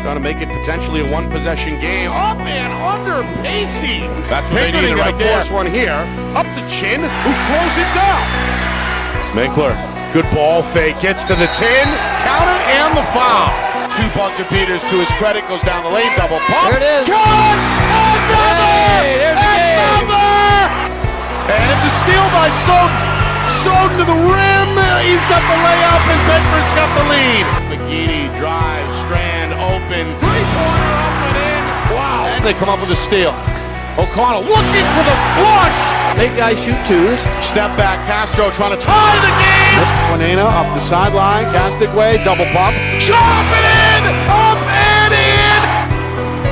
Trying to make it potentially a one-possession game. Up and under Pacey's. That's what they needed right there. Force one here. Up to Chin, who throws it down. Minkler, good ball fake. Gets to the 10. Count it and the foul. Two buzzer beaters to his credit. Goes down the lane. Double pump. There it is. Good! Another! Another! And it's a steal by Soden to the rim. He's got the layup, and Bedford's got the lead. McGeady drives, Strand open, three-pointer up and in. Wow. And they come up with a steal. O'Connell looking for the flush. Big guys shoot twos. Step back, Castro trying to tie the game. Juanena up the sideline, Castic way, double pump. Shot up and in! Up and in!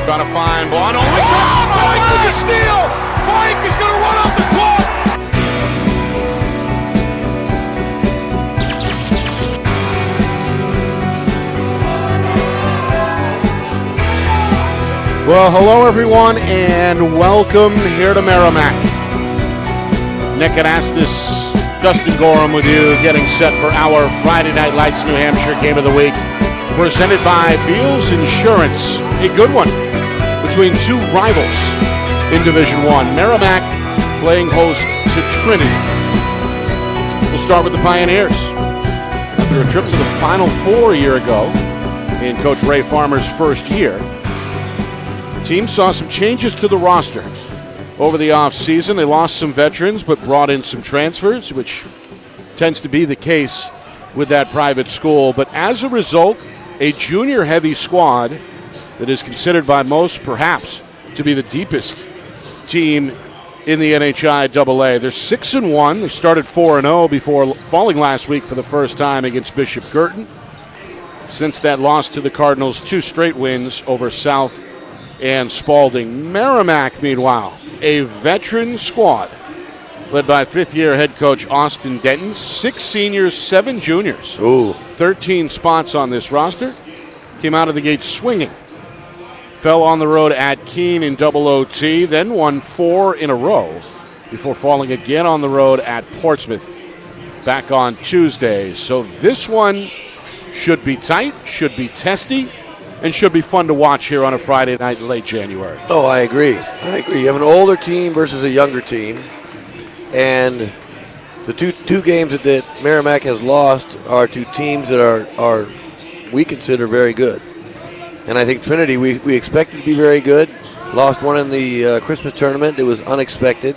Trying to find Bono. Mike with the steal! Mike is going to run up the court! Well, hello everyone, and welcome here to Merrimack. Nick Anastas, Dustin Gorham with you, getting set for our Friday Night Lights New Hampshire Game of the Week, presented by Beals Insurance. A good one between two rivals in Division I. Merrimack playing host to Trinity. We'll start with the Pioneers. After a trip to the Final Four a year ago in Coach Ray Farmer's first year, the team saw some changes to the roster over the offseason. They lost some veterans but brought in some transfers, which tends to be the case with that private school. But as a result, a junior-heavy squad that is considered by most perhaps to be the deepest team in the NHI AA. They're 6-1. They started 4-0 before falling last week for the first time against Bishop Girton. Since that loss to the Cardinals, 2 straight wins over South and Spalding. Merrimack, meanwhile, a veteran squad led by fifth-year head coach Austin Denton. 6 seniors, 7 juniors. Ooh. 13 spots on this roster. Came out of the gate swinging. Fell on the road at Keene in double OT, then won 4 in a row before falling again on the road at Portsmouth back on Tuesday. So this one should be tight, should be testy, and should be fun to watch here on a Friday night in late January. Oh, I agree. You have an older team versus a younger team. And the two games that Merrimack has lost are to teams that are we consider very good. And I think Trinity, we expected to be very good. Lost one in the Christmas tournament that was unexpected.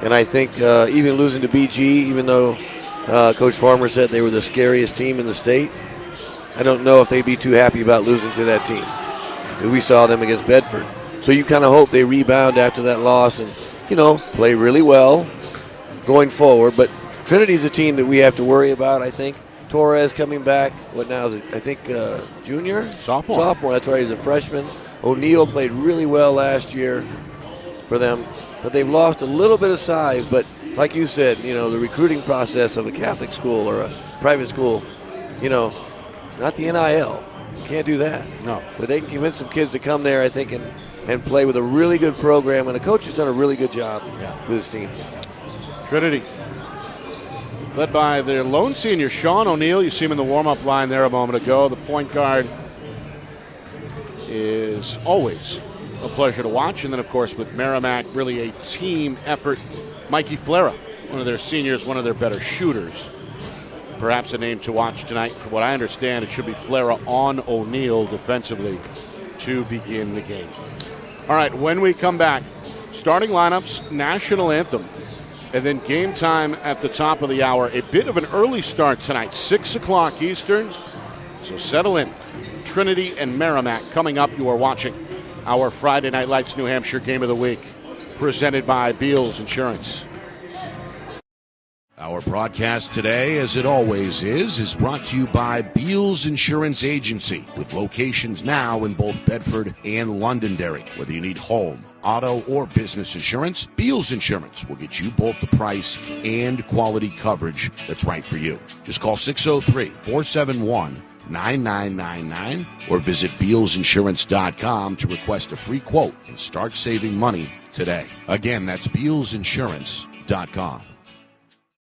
And I think even losing to BG, even though Coach Farmer said they were the scariest team in the state, I don't know if they'd be too happy about losing to that team. We saw them against Bedford. So you kind of hope they rebound after that loss and, play really well going forward. But Trinity's a team that we have to worry about, I think. Torres coming back. What now is it? I think junior? Sophomore, that's right. He's a freshman. O'Neill played really well last year for them. But they've lost a little bit of size. But like you said, the recruiting process of a Catholic school or a private school, it's not the NIL. You can't do that. No. But they can convince some kids to come there, I think, and play with a really good program. And the coach has done a really good job with his team. Trinity, led by their lone senior, Sean O'Neill. You see him in the warm-up line there a moment ago. The point guard is always a pleasure to watch. And then, of course, with Merrimack, really a team effort. Mikey Flera, one of their seniors, one of their better shooters. Perhaps a name to watch tonight. From what I understand, it should be Flera on O'Neill defensively to begin the game. All right, when we come back, starting lineups, national anthem, and then game time at the top of the hour. A bit of an early start tonight, 6 o'clock Eastern. So settle in. Trinity and Merrimack coming up. You are watching our Friday Night Lights New Hampshire Game of the Week, presented by Beals Insurance. Our broadcast today, as it always is brought to you by Beals Insurance Agency, with locations now in both Bedford and Londonderry. Whether you need home, auto, or business insurance, Beals Insurance will get you both the price and quality coverage that's right for you. Just call 603-471-9999 or visit BealsInsurance.com to request a free quote and start saving money today. Again, that's BealsInsurance.com.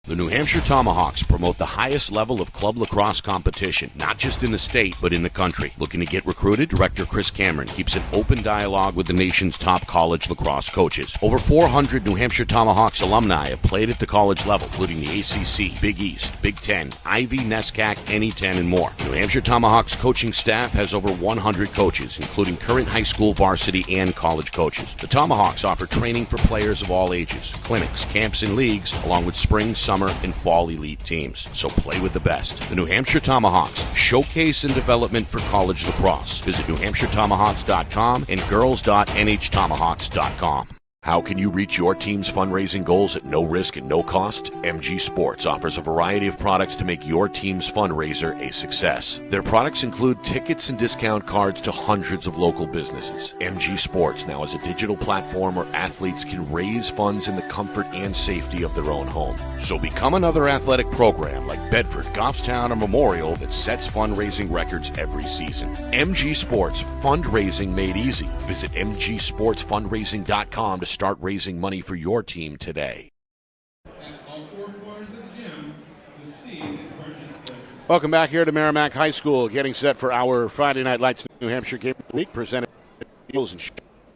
The New Hampshire Tomahawks promote the highest level of club lacrosse competition, not just in the state, but in the country. Looking to get recruited? Director Chris Cameron keeps an open dialogue with the nation's top college lacrosse coaches. Over 400 New Hampshire Tomahawks alumni have played at the college level, including the ACC, Big East, Big Ten, Ivy, NESCAC, NE10, and more. New Hampshire Tomahawks coaching staff has over 100 coaches, including current high school, varsity, and college coaches. The Tomahawks offer training for players of all ages, clinics, camps, and leagues, along with spring, summer, and fall elite teams. So play with the best. The New Hampshire Tomahawks, showcase and development for college lacrosse. Visit NewHampshireTomahawks.com and girls.nhtomahawks.com. How can you reach your team's fundraising goals at no risk and no cost? MG Sports offers a variety of products to make your team's fundraiser a success. Their products include tickets and discount cards to hundreds of local businesses. MG Sports now has a digital platform where athletes can raise funds in the comfort and safety of their own home. So become another athletic program like Bedford, Goffstown, or Memorial that sets fundraising records every season. MG Sports, fundraising made easy. Visit mgsportsfundraising.com to start raising money for your team today. Welcome back here to Merrimack High School, getting set for our Friday Night Lights New Hampshire Game of the Week, presented by Beals and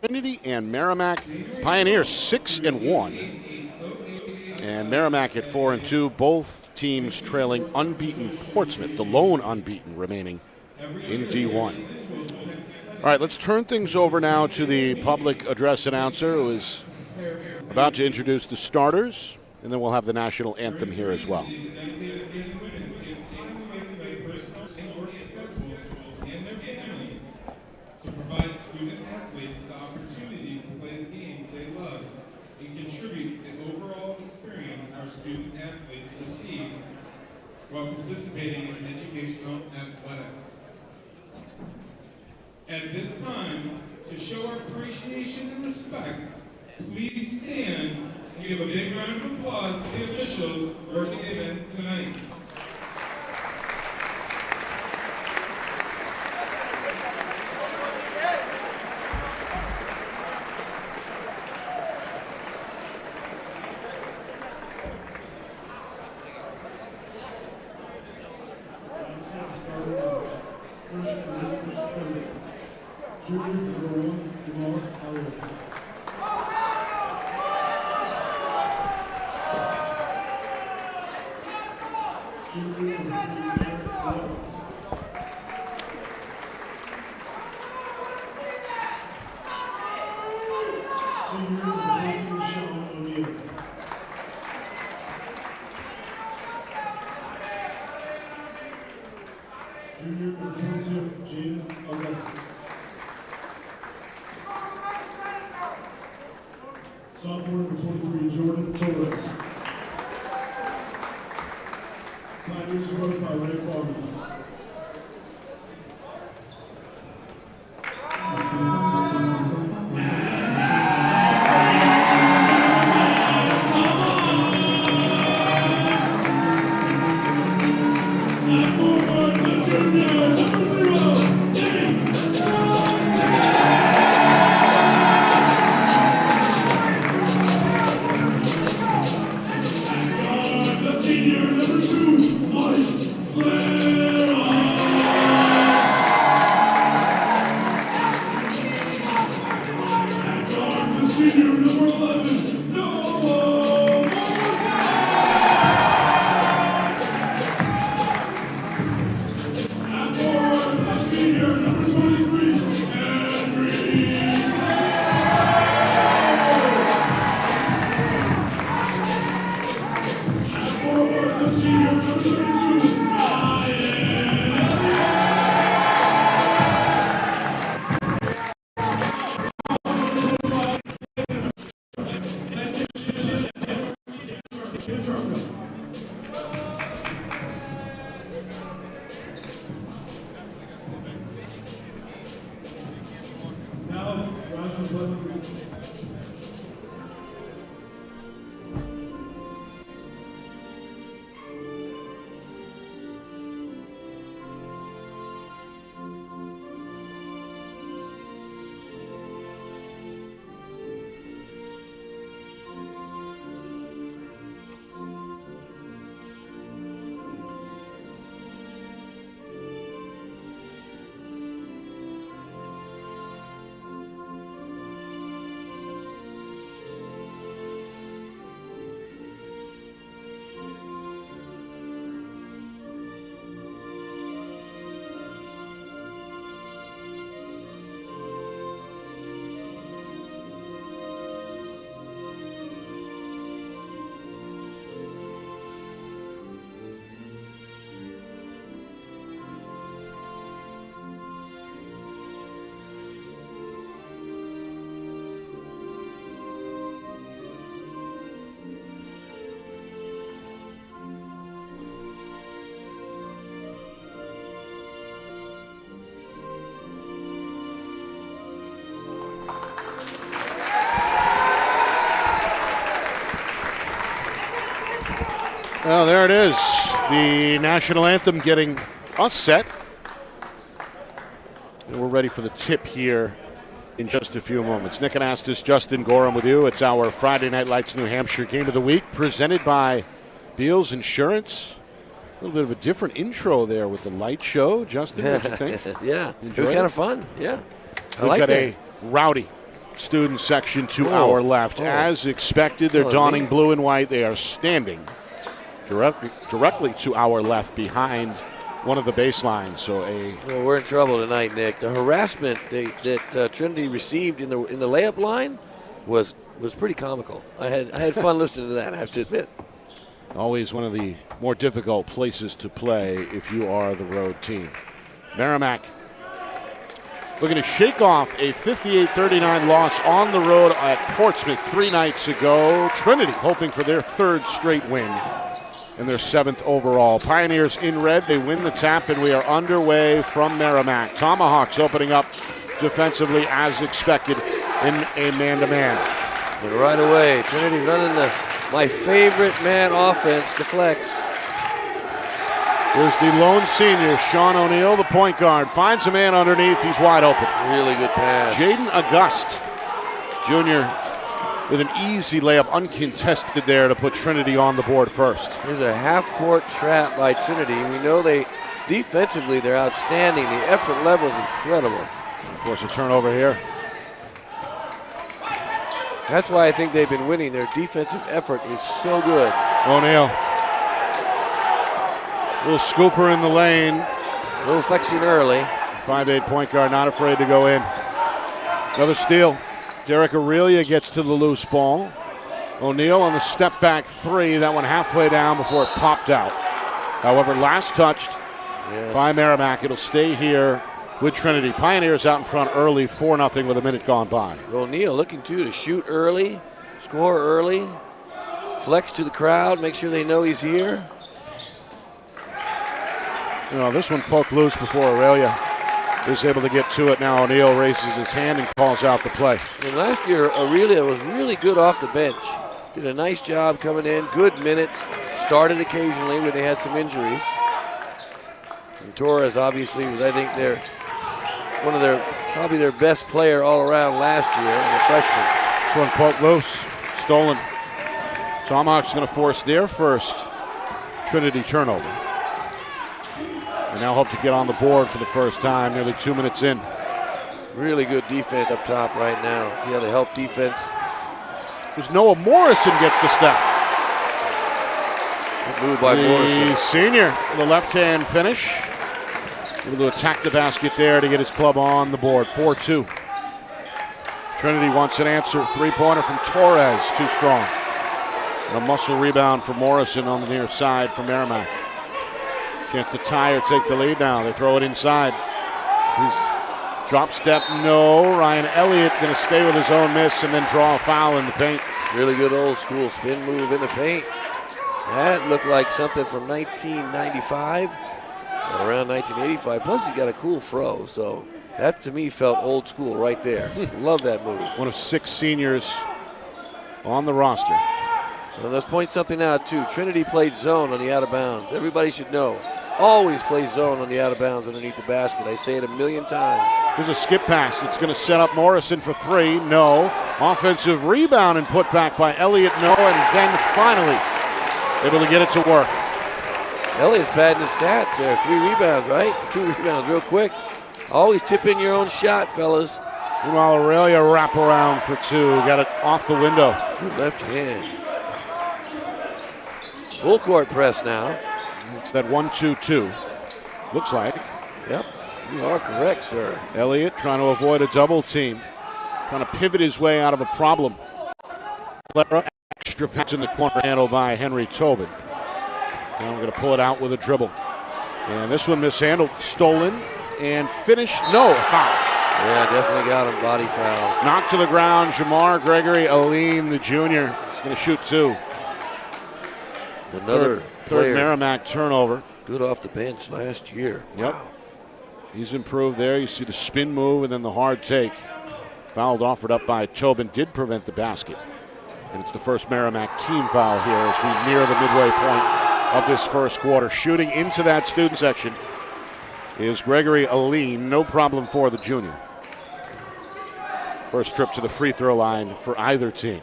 Trinity and Merrimack. Pioneers 6-1, and Merrimack at 4-2. Both teams trailing unbeaten Portsmouth, the lone unbeaten remaining in D1. All right, let's turn things over now to the public address announcer, who is about to introduce the starters, and then we'll have the national anthem here as well. To provide student athletes the opportunity to play the games they love and contribute to the overall experience our student athletes receive while participating in educational athletics. At this time, to show our appreciation and respect, please stand and give a big round of applause to the officials working the event tonight. Sophomore number 23, Jordan Torres. Pioneers are coached by Ray Farmer. Well, there it is. The national anthem getting us set. And we're ready for the tip here in just a few moments. Nick Anastas, Justin Gorham with you. It's our Friday Night Lights New Hampshire Game of the Week presented by Beals Insurance. A little bit of a different intro there with the light show. Justin, what do you think? Yeah, it Enjoy was it? kind of fun. Yeah, I We've like got that. a rowdy student section to our left. As expected, they're donning blue and white. They are standing directly to our left behind one of the baselines. So Well, we're in trouble tonight, Nick. The harassment that Trinity received in the layup line was pretty comical. I had fun listening to that, I have to admit. always one of the more difficult places to play if you are the road team. Merrimack looking to shake off a 58-39 loss on the road at Portsmouth 3 nights ago. Trinity hoping for their 3rd straight win and their 7th overall. Pioneers in red, they win the tap, and we are underway from Merrimack. Tomahawks opening up defensively as expected in a man-to-man. And right away, Trinity running my favorite man offense, the flex. Here's the lone senior, Sean O'Neill, the point guard. Finds a man underneath. He's wide open. Really good pass. Jaden August, Jr., with an easy layup, uncontested there to put Trinity on the board first. There's a half-court trap by Trinity. We know defensively, they're outstanding. The effort level is incredible. Of course, a turnover here. That's why I think they've been winning. Their defensive effort is so good. O'Neill. Little scooper in the lane. A little flexing early. 5'8" point guard, not afraid to go in. Another steal. Derek Aurelia gets to the loose ball. O'Neill on the step back 3. That one halfway down before it popped out. However, last touched by Merrimack. It'll stay here with Trinity. Pioneers out in front early, 4-0 with a minute gone by. O'Neill looking to shoot early, score early, flex to the crowd, make sure they know he's here. You know, this one poked loose before Aurelia was able to get to it. Now O'Neill raises his hand and calls out the play. And last year, Aurelia was really good off the bench. Did a nice job coming in, good minutes, started occasionally when they had some injuries. And Torres obviously was, I think, probably their best player all around last year, the freshman. This one poked loose, stolen. Tomahawks going to force their first Trinity turnover. And now hope to get on the board for the first time, nearly 2 minutes in. Really good defense up top right now. See how they help defense. There's Noah Morrison gets the step. Good move by Morrison. The senior, the left-hand finish. Able to attack the basket there to get his club on the board. 4-2. Trinity wants an answer. 3-pointer from Torres, too strong. And a muscle rebound for Morrison on the near side for Merrimack. Chance to tie or take the lead now. They throw it inside. This is drop step, no. Ryan Elliott going to stay with his own miss and then draw a foul in the paint. Really good old school spin move in the paint. That looked like something from 1995 or around 1985. Plus, he got a cool fro, so that to me felt old school right there. Love that move. One of 6 seniors on the roster. And let's point something out, too. Trinity played zone on the out of bounds. Everybody should know. Always play zone on the out of bounds underneath the basket. I say it a million times. Here's a skip pass. It's going to set up Morrison for 3. No. Offensive rebound and put back by Elliott. No. And then finally able to get it to work. Elliott's padding his stats there. 3 rebounds, right? 2 rebounds real quick. Always tip in your own shot, fellas. Meanwhile, Aurelia wrap around for 2. Got it off the window. Good left hand. Full court press now. It's that 1-2-2. Looks like. Yep, you are correct, sir. Elliott trying to avoid a double team. Trying to pivot his way out of a problem. Extra pass in the corner handled by Henry Tobin. Now we're going to pull it out with a dribble. And this one mishandled. Stolen and finished. No, foul. Yeah, definitely got him. Body foul. Knocked to the ground. Jamar Gregory Aline, the junior, is going to shoot 2. Another third Merrimack turnover. Good off the bench last year. Yep. Wow. He's improved there. You see the spin move and then the hard take. Fouled offered up by Tobin. Did prevent the basket. And it's the first Merrimack team foul here as we near the midway point of this first quarter. Shooting into that student section is Gregory Aline. No problem for the junior. First trip to the free throw line for either team.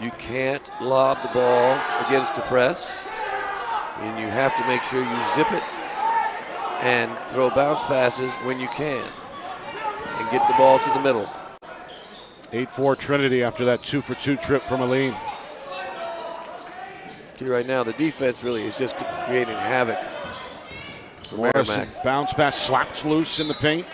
You can't lob the ball against the press, and you have to make sure you zip it and throw bounce passes when you can and get the ball to the middle. 8-4 Trinity after that 2-for-2 trip from Aline. See right now, the defense really is just creating havoc for Morrison, Merrimack. bounce pass slapped loose in the paint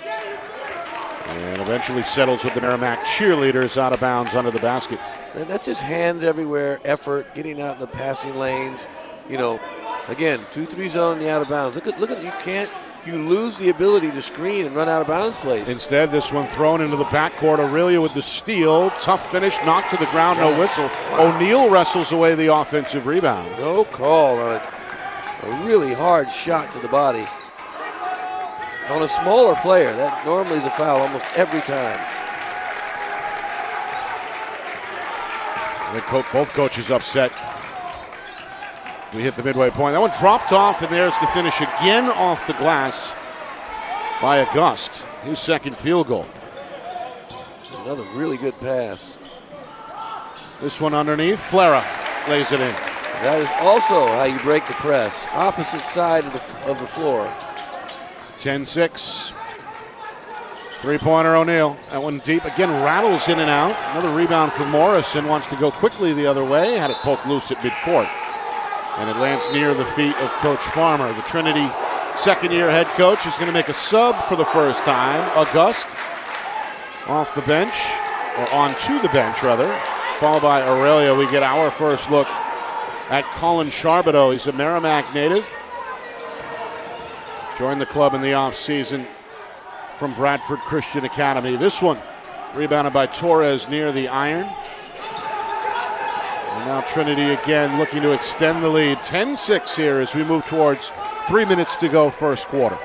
and eventually settles with the Merrimack cheerleaders out of bounds under the basket. And that's just hands everywhere, effort, getting out in the passing lanes. You know, again, 2-3 zone in the out of bounds. Look at you lose the ability to screen and run out of bounds plays. Instead, this one thrown into the backcourt. Aurelia with the steal. Tough finish, knocked to the ground, no whistle. O'Neal wrestles away the offensive rebound. No call on it. A really hard shot to the body. On a smaller player, that normally is a foul almost every time. I think both coaches upset. We hit the midway point. That one dropped off, and there's the finish again off the glass by August. His second field goal. Another really good pass. This one underneath. Flera lays it in. That is also how you break the press. Opposite side of the floor. 10-6. Three-pointer O'Neal. That one deep. Again, rattles in and out. Another rebound for Morrison. Wants to go quickly the other way. Had it poked loose at midcourt. And it lands near the feet of Coach Farmer. The Trinity second-year head coach is going to make a sub for the first time. August off the bench, or onto the bench, rather. Followed by Aurelia. We get our first look at Colin Charbonneau. He's a Merrimack native. Joined the club in the offseason from Bradford Christian Academy. This one rebounded by Torres near the iron. And now Trinity again looking to extend the lead. 10-6 here as we move towards 3 minutes to go first quarter.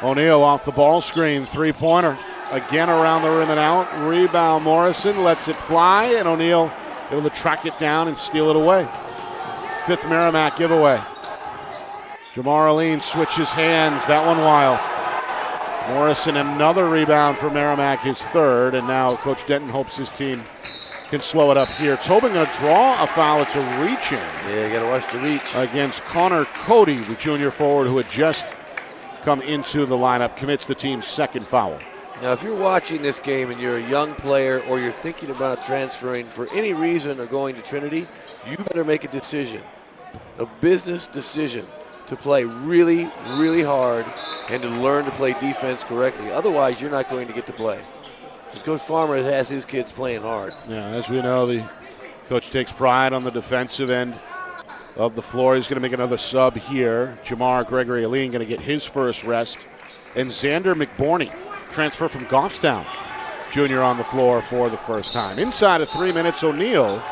O'Neal off the ball screen, three-pointer. Again around the rim and out. Rebound Morrison, lets it fly, and O'Neal able to track it down and steal it away. Fifth Merrimack giveaway. Jamar Aline switches hands, that one wild. Morrison, another rebound for Merrimack, his third, and now Coach Denton hopes his team can slow it up here. Tobin going to draw a foul. It's a reach-in. Yeah, you got to watch the reach. Against Connor Cody, the junior forward who had just come into the lineup, commits the team's second foul. Now, if you're watching this game and you're a young player or you're thinking about transferring for any reason or going to Trinity, you better make a decision, a business decision, to play really, really hard and to learn to play defense correctly. Otherwise, you're not going to get to play. Because Coach Farmer has his kids playing hard. Yeah, as we know, the coach takes pride on the defensive end of the floor. He's going to make another sub here. Jamar Gregory Aline going to get his first rest. And Xander McBorney, transfer from Goffstown, junior on the floor for the first time. Inside of 3 minutes, O'Neal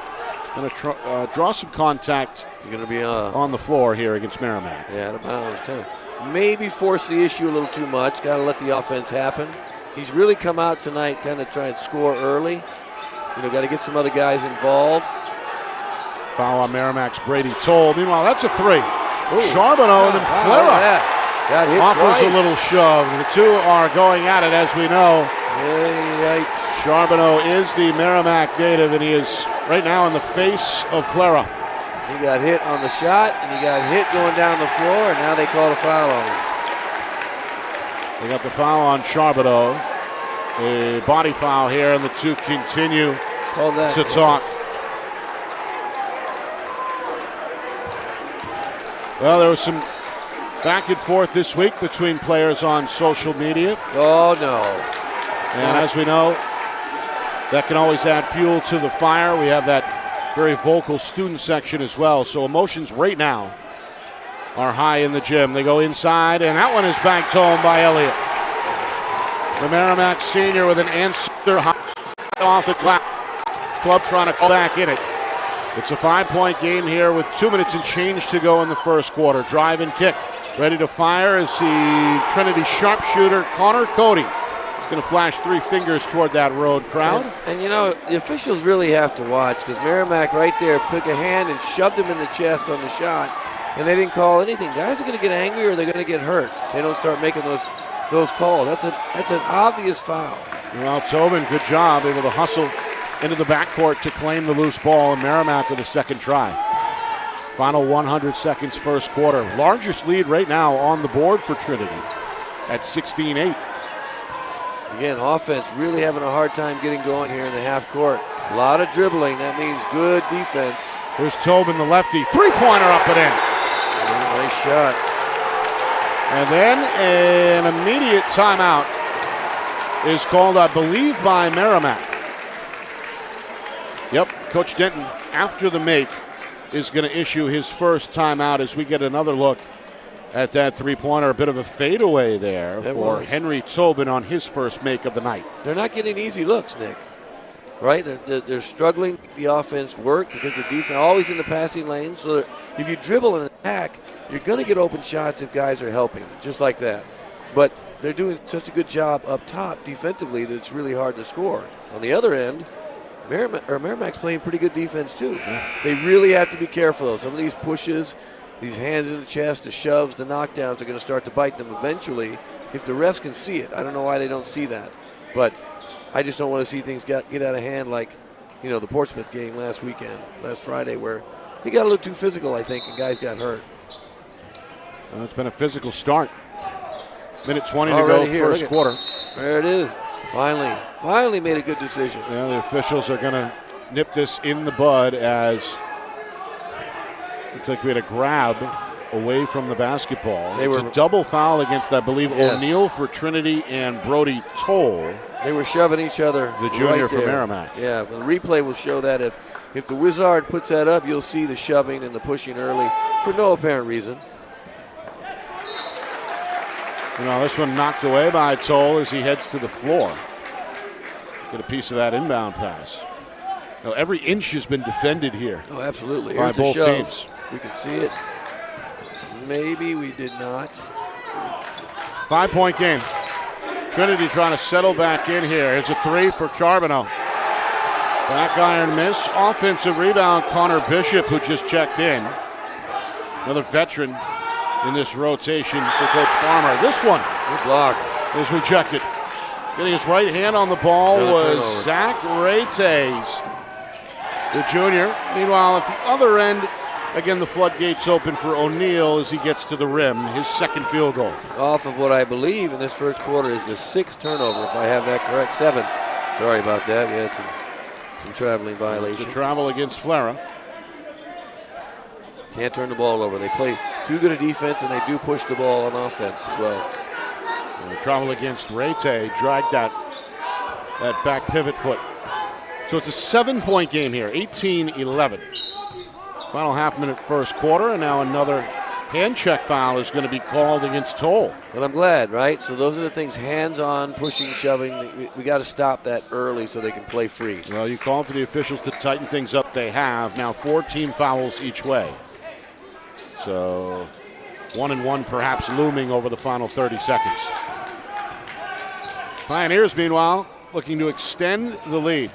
going to draw some contact. You're going to be on the floor here against Merrimack. Yeah, out of bounds, too. Maybe force the issue a little too much. Got to let the offense happen. He's really come out tonight kind of trying to score early. You know, got to get some other guys involved. Foul on Merrimack's Brady Toll. Meanwhile, that's a three. Charbonneau and then Flera got hit offers twice. A little shove. The two are going at it, as we know. Yikes. Charbonneau is the Merrimack native, and he is right now in the face of Flera. He got hit on the shot, and he got hit going down the floor, and now they call a foul on him. They got the foul on Charbonneau. A body foul here, and the two continue to talk. Well, there was some back and forth this week between players on social media. Oh, no. And as we know, that can always add fuel to the fire. We have that very vocal student section as well. So emotions right now are high in the gym. They go inside, and that one is backed home by Elliott. The Merrimack senior with an answer off the glass. Club trying to call back in it. It's a 5-point game here with 2 minutes and change to go in the first quarter. Drive and kick. Ready to fire is the Trinity sharpshooter Connor Cody. He's going to flash 3 fingers toward that road crowd. And the officials really have to watch because Merrimack right there took a hand and shoved him in the chest on the shot, and they didn't call anything. Guys are going to get angry or they're going to get hurt. They don't start making those calls. That's an obvious foul. Well, Tobin, good job, able to hustle into the backcourt to claim the loose ball, and Merrimack with a second try. Final 100 seconds, first quarter. Largest lead right now on the board for Trinity at 16-8. Again, offense really having a hard time getting going here in the half court. A lot of dribbling. That means good defense. Here's Tobin, the lefty. Three-pointer up and in. Nice shot. And then an immediate timeout is called, I believe, by Merrimack. Yep, Coach Denton, after the make, is going to issue his first timeout as we get another look at that three-pointer. A bit of a fadeaway there for Henry Tobin on his first make of the night. They're not getting easy looks, Nick. Right? They're struggling to make the offense work because the defense always in the passing lane. So if you dribble and attack, you're going to get open shots if guys are helping, just like that. But they're doing such a good job up top defensively that it's really hard to score. On the other end, Merrimack's playing pretty good defense too. They really have to be careful. Some of these pushes, these hands in the chest, the shoves, the knockdowns are going to start to bite them eventually if the refs can see it. I don't know why they don't see that. But I just don't want to see things get out of hand like, the Portsmouth game last Friday, where he got a little too physical, I think, and guys got hurt. Well, it's been a physical start. Minute 20 to go, first quarter. There it is. Finally made a good decision. Yeah, the officials are going to nip this in the bud as looks like we had a grab away from the basketball. It's a double foul against, I believe, O'Neal for Trinity and Brody Toll. They were shoving each other. The junior from Merrimack. Yeah, the replay will show that if the Wizard puts that up, you'll see the shoving and the pushing early for no apparent reason. This one knocked away by Toll as he heads to the floor. Get a piece of that inbound pass. Every inch has been defended here. Oh, absolutely. By both teams. We can see it. Maybe we did not. 5-point game. Trinity trying to settle back in here. Here's a three for Charbonneau. Back iron miss. Offensive rebound, Connor Bishop, who just checked in. Another veteran in this rotation for Coach Farmer. This one is rejected. Getting his right hand on the ball was Zach Reyes, the junior. Meanwhile, at the other end, again, the floodgates open for O'Neal as he gets to the rim, his second field goal. Off of what I believe in this first quarter is the 6th turnover, if I have that correct. 7th. Sorry about that. We had some traveling violation. It's a travel against Flara. Can't turn the ball over. They play too good a defense, and they do push the ball on offense as well. And the travel against Rete dragged that back pivot foot. So it's a 7-point game here, 18-11. Final half-minute first quarter, and now another hand check foul is going to be called against Toll. And I'm glad, right? So those are the things, hands-on, pushing, shoving. We got to stop that early so they can play free. Well, you called for the officials to tighten things up. They have. Now 14 fouls each way. So 1-1 perhaps looming over the final 30 seconds. Pioneers, meanwhile, looking to extend the lead.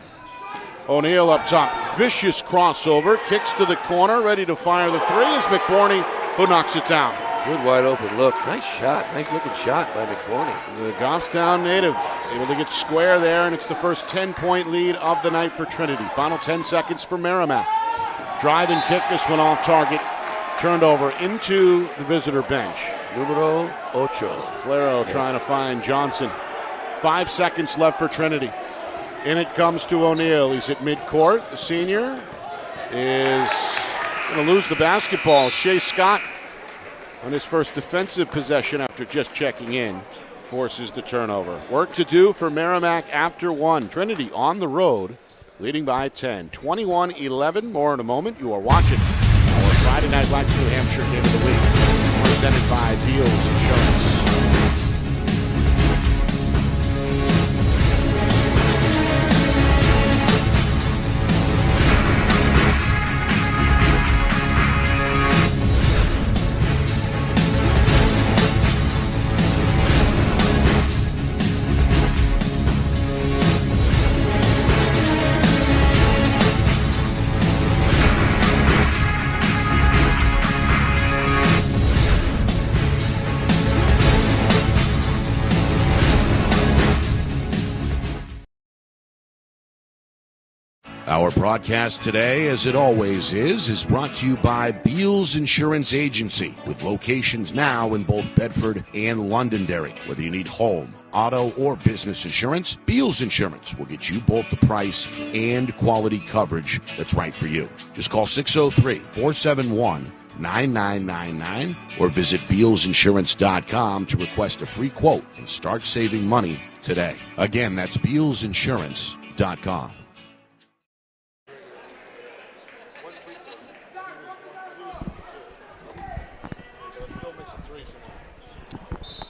O'Neal up top. Vicious crossover. Kicks to the corner. Ready to fire the three is McBorney, who knocks it down. Good wide open look. Nice shot. Nice looking shot by McBorney. The Goffstown native able to get square there, and it's the first 10-point lead of the night for Trinity. Final 10 seconds for Merrimack. Drive and kick, this one off target. Turned over into the visitor bench. Numero 8. Flero trying to find Johnson. 5 seconds left for Trinity. In it comes to O'Neal. He's at midcourt. The senior is going to lose the basketball. Shea Scott on his first defensive possession after just checking in forces the turnover. Work to do for Merrimack after one. Trinity on the road, leading by 10. 21-11. More in a moment. You are watching our Friday Night Lights New Hampshire Game of the Week, presented by Beals Insurance. Our broadcast today, as it always is brought to you by Beals Insurance Agency, with locations now in both Bedford and Londonderry. Whether you need home, auto, or business insurance, Beals Insurance will get you both the price and quality coverage that's right for you. Just call 603-471-9999 or visit BealsInsurance.com to request a free quote and start saving money today. Again, that's BealsInsurance.com.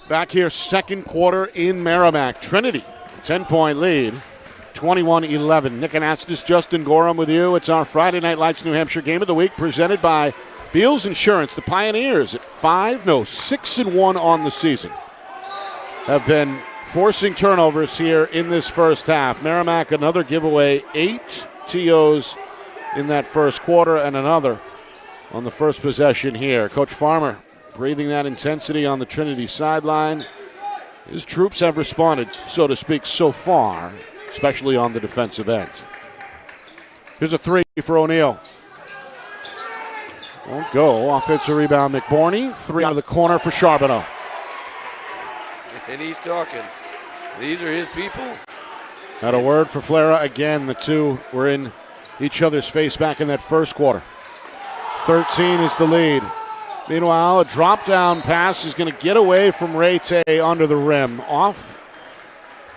Back here, second quarter in Merrimack. Trinity, 10-point lead, 21-11. Nick Anastas, Justin Gorham with you. It's our Friday Night Lights New Hampshire Game of the Week presented by Beals Insurance. The Pioneers at 6-1 on the season have been forcing turnovers here in this first half. Merrimack, another giveaway, 8 TOs in that first quarter and another on the first possession here. Coach Farmer breathing that intensity on the Trinity sideline. His troops have responded, so to speak, so far, especially on the defensive end. Here's a three for O'Neill. Won't go. Offensive rebound, McBorney. Three out of the corner for Charbonneau. And he's talking. These are his people. Had a word for Flara. Again, the two were in each other's face back in that first quarter. 13 is the lead. Meanwhile, a drop-down pass is going to get away from Rete under the rim. Off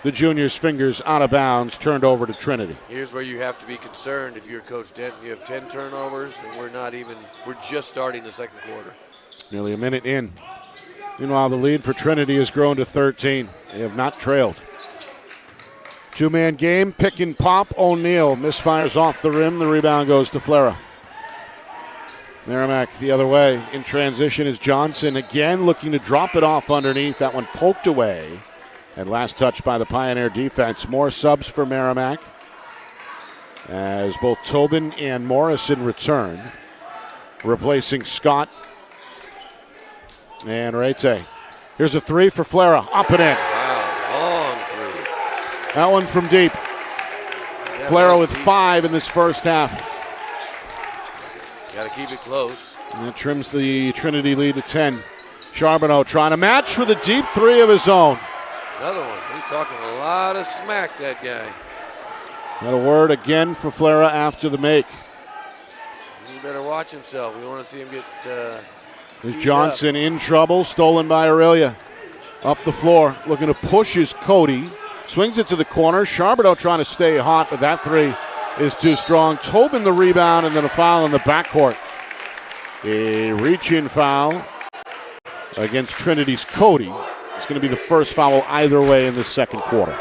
the junior's fingers, out of bounds, turned over to Trinity. Here's where you have to be concerned if you're Coach Denton. You have 10 turnovers, and we're just starting the second quarter. Nearly a minute in. Meanwhile, the lead for Trinity has grown to 13. They have not trailed. Two-man game, pick and pop. O'Neill misfires off the rim. The rebound goes to Flara. Merrimack the other way. In transition is Johnson again looking to drop it off underneath. That one poked away. And last touch by the Pioneer defense. More subs for Merrimack as both Tobin and Morrison return. Replacing Scott and Rete. Here's a three for Flara. Up and in. Wow, long three. That one from deep. Flara with 5 in this first half. Got to keep it close. And that trims the Trinity lead to 10. Charbonneau trying to match with a deep three of his own. Another one. He's talking a lot of smack, that guy. Got a word again for Flara after the make. He better watch himself. We want to see him get Is Johnson in trouble? Stolen by Aurelia. Up the floor. Looking to push his Cody. Swings it to the corner. Charbonneau trying to stay hot, but that three is too strong. Tobin the rebound, and then a foul in the backcourt. A reach-in foul against Trinity's Cody. It's going to be the first foul either way in the second quarter.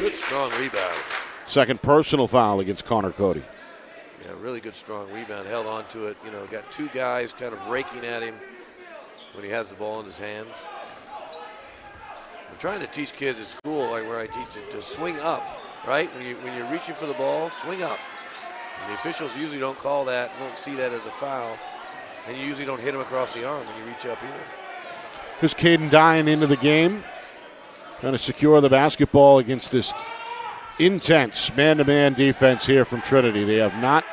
Good, strong rebound. Second personal foul against Connor Cody. Yeah, really good, strong rebound. Held on to it. Got two guys kind of raking at him when he has the ball in his hands. I'm trying to teach kids at school, like where I teach it, to swing up. Right? When you're reaching for the ball, swing up. And the officials usually don't call that, don't see that as a foul. And you usually don't hit him across the arm when you reach up either. Here's Caden Dine into the game. Trying to secure the basketball against this intense man-to-man defense here from Trinity. They have not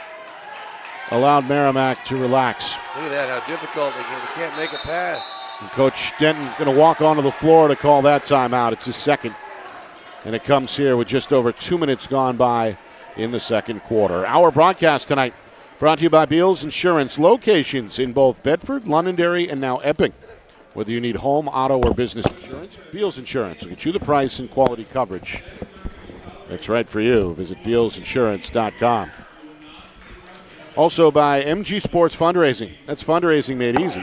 allowed Merrimack to relax. Look at that, how difficult they can't make a pass. And Coach Denton going to walk onto the floor to call that timeout. It's his second. And it comes here with just over 2 minutes gone by in the second quarter. Our broadcast tonight brought to you by Beals Insurance. Locations in both Bedford, Londonderry, and now Epping. Whether you need home, auto, or business insurance, Beals Insurance will get you the price and quality coverage that's right for you. Visit BealsInsurance.com. Also by MG Sports Fundraising. That's fundraising made easy.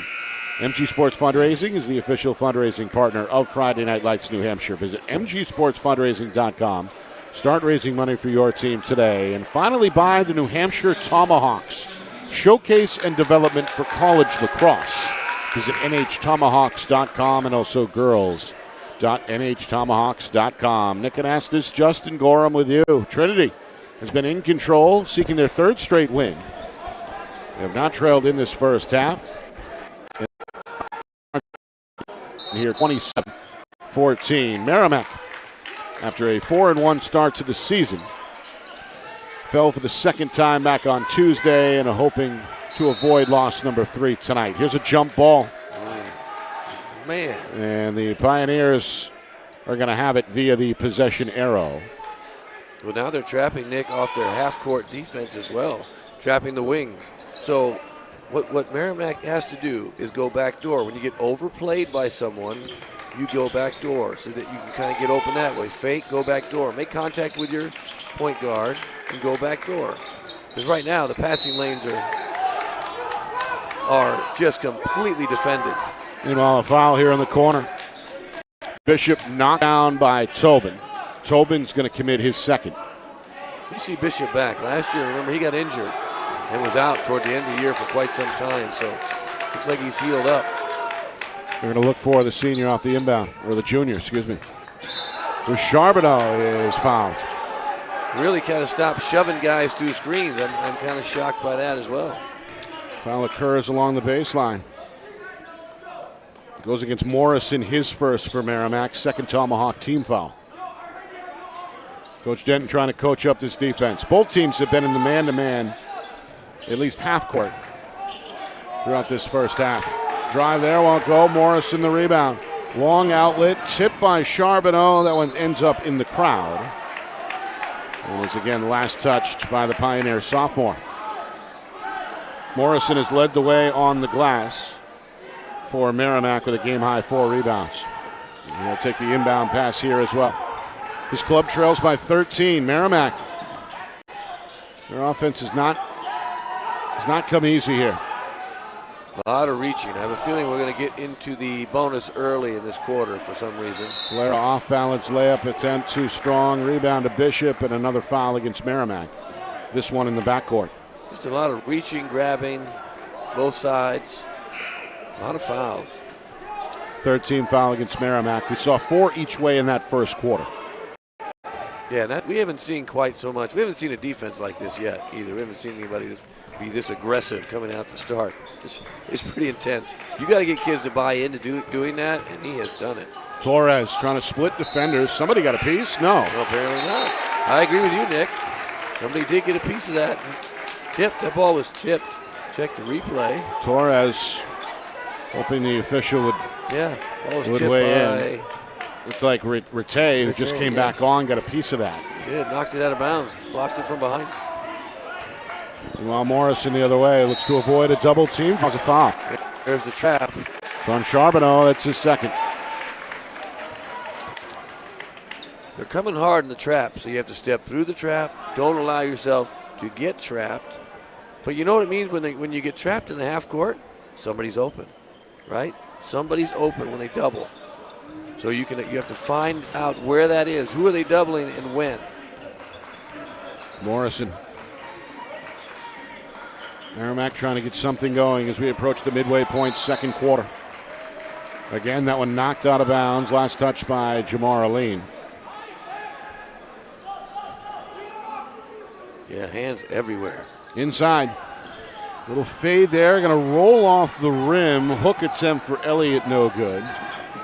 MG Sports Fundraising is the official fundraising partner of Friday Night Lights New Hampshire. Visit mgsportsfundraising.com. Start raising money for your team today. And finally, by the New Hampshire Tomahawks. Showcase and development for college lacrosse. Visit nhtomahawks.com and also girls.nhtomahawks.com. Nick Anastas, Justin Gorham with you. Trinity has been in control, seeking their third straight win. They have not trailed in this first half. Here, 27-14. Merrimack, after a 4-1 start to the season, Fell for the second time back on Tuesday and are hoping to avoid loss number 3 tonight. Here's a jump ball. Man. And the Pioneers are going to have it via the possession arrow. Well, now they're trapping Nick off their half-court defense as well, trapping the wings. So what Merrimack has to do is go back door. When you get overplayed by someone, you go back door so that you can kind of get open that way. Fake, go back door. Make contact with your point guard and go back door. Because right now the passing lanes are just completely defended. Meanwhile, a foul here in the corner. Bishop knocked down by Tobin. Tobin's going to commit his second. You see Bishop back. Last year, remember, he got injured and was out toward the end of the year for quite some time. So looks like he's healed up. We're going to look for the senior off the inbound, or the junior, excuse me. Charbonneau is fouled. Really kind of stopped shoving guys through screens. I'm kind of shocked by that as well. Foul occurs along the baseline. Goes against Morrison, his first for Merrimack, second Tomahawk team foul. Coach Denton trying to coach up this defense. Both teams have been in the man-to-man at least half court throughout this first half. Drive there, won't go. Morrison the rebound. Long outlet, tipped by Charbonneau. That one ends up in the crowd. And is again last touched by the Pioneer sophomore. Morrison has led the way on the glass for Merrimack with a game-high 4 rebounds. And he'll take the inbound pass here as well. His club trails by 13. Merrimack, their offense has not come easy here. A lot of reaching. I have a feeling we're going to get into the bonus early in this quarter for some reason. Blair off-balance layup attempt too strong. Rebound to Bishop and another foul against Merrimack. This one in the backcourt. Just a lot of reaching, grabbing, both sides. A lot of fouls. 13 foul against Merrimack. We saw 4 each way in that first quarter. Yeah, we haven't seen quite so much. We haven't seen a defense like this yet either. We haven't seen anybody be this aggressive coming out to start. It's pretty intense. You got to get kids to buy into doing that, and he has done it. Torres trying to split defenders. Somebody got a piece? No. No, apparently not. I agree with you, Nick. Somebody did get a piece of that. Tipped. That ball was tipped. Check the replay. Torres hoping the official would, ball was tipped weigh in. Looked like Rattay, who just came back on, got a piece of that. He did. Knocked it out of bounds. Blocked it from behind. Meanwhile, Morrison the other way looks to avoid a double team. Draws a foul. There's the trap. From Charbonneau, that's his second. They're coming hard in the trap, so you have to step through the trap. Don't allow yourself to get trapped. But you know what it means when you get trapped in the half court? Somebody's open, right? Somebody's open when they double. So you have to find out where that is. Who are they doubling and when? Morrison. Merrimack trying to get something going as we approach the midway point, second quarter. Again, that one knocked out of bounds. Last touch by Jamar Aline. Yeah, hands everywhere. Inside. Little fade there. Going to roll off the rim. Hook attempt for Elliott, no good.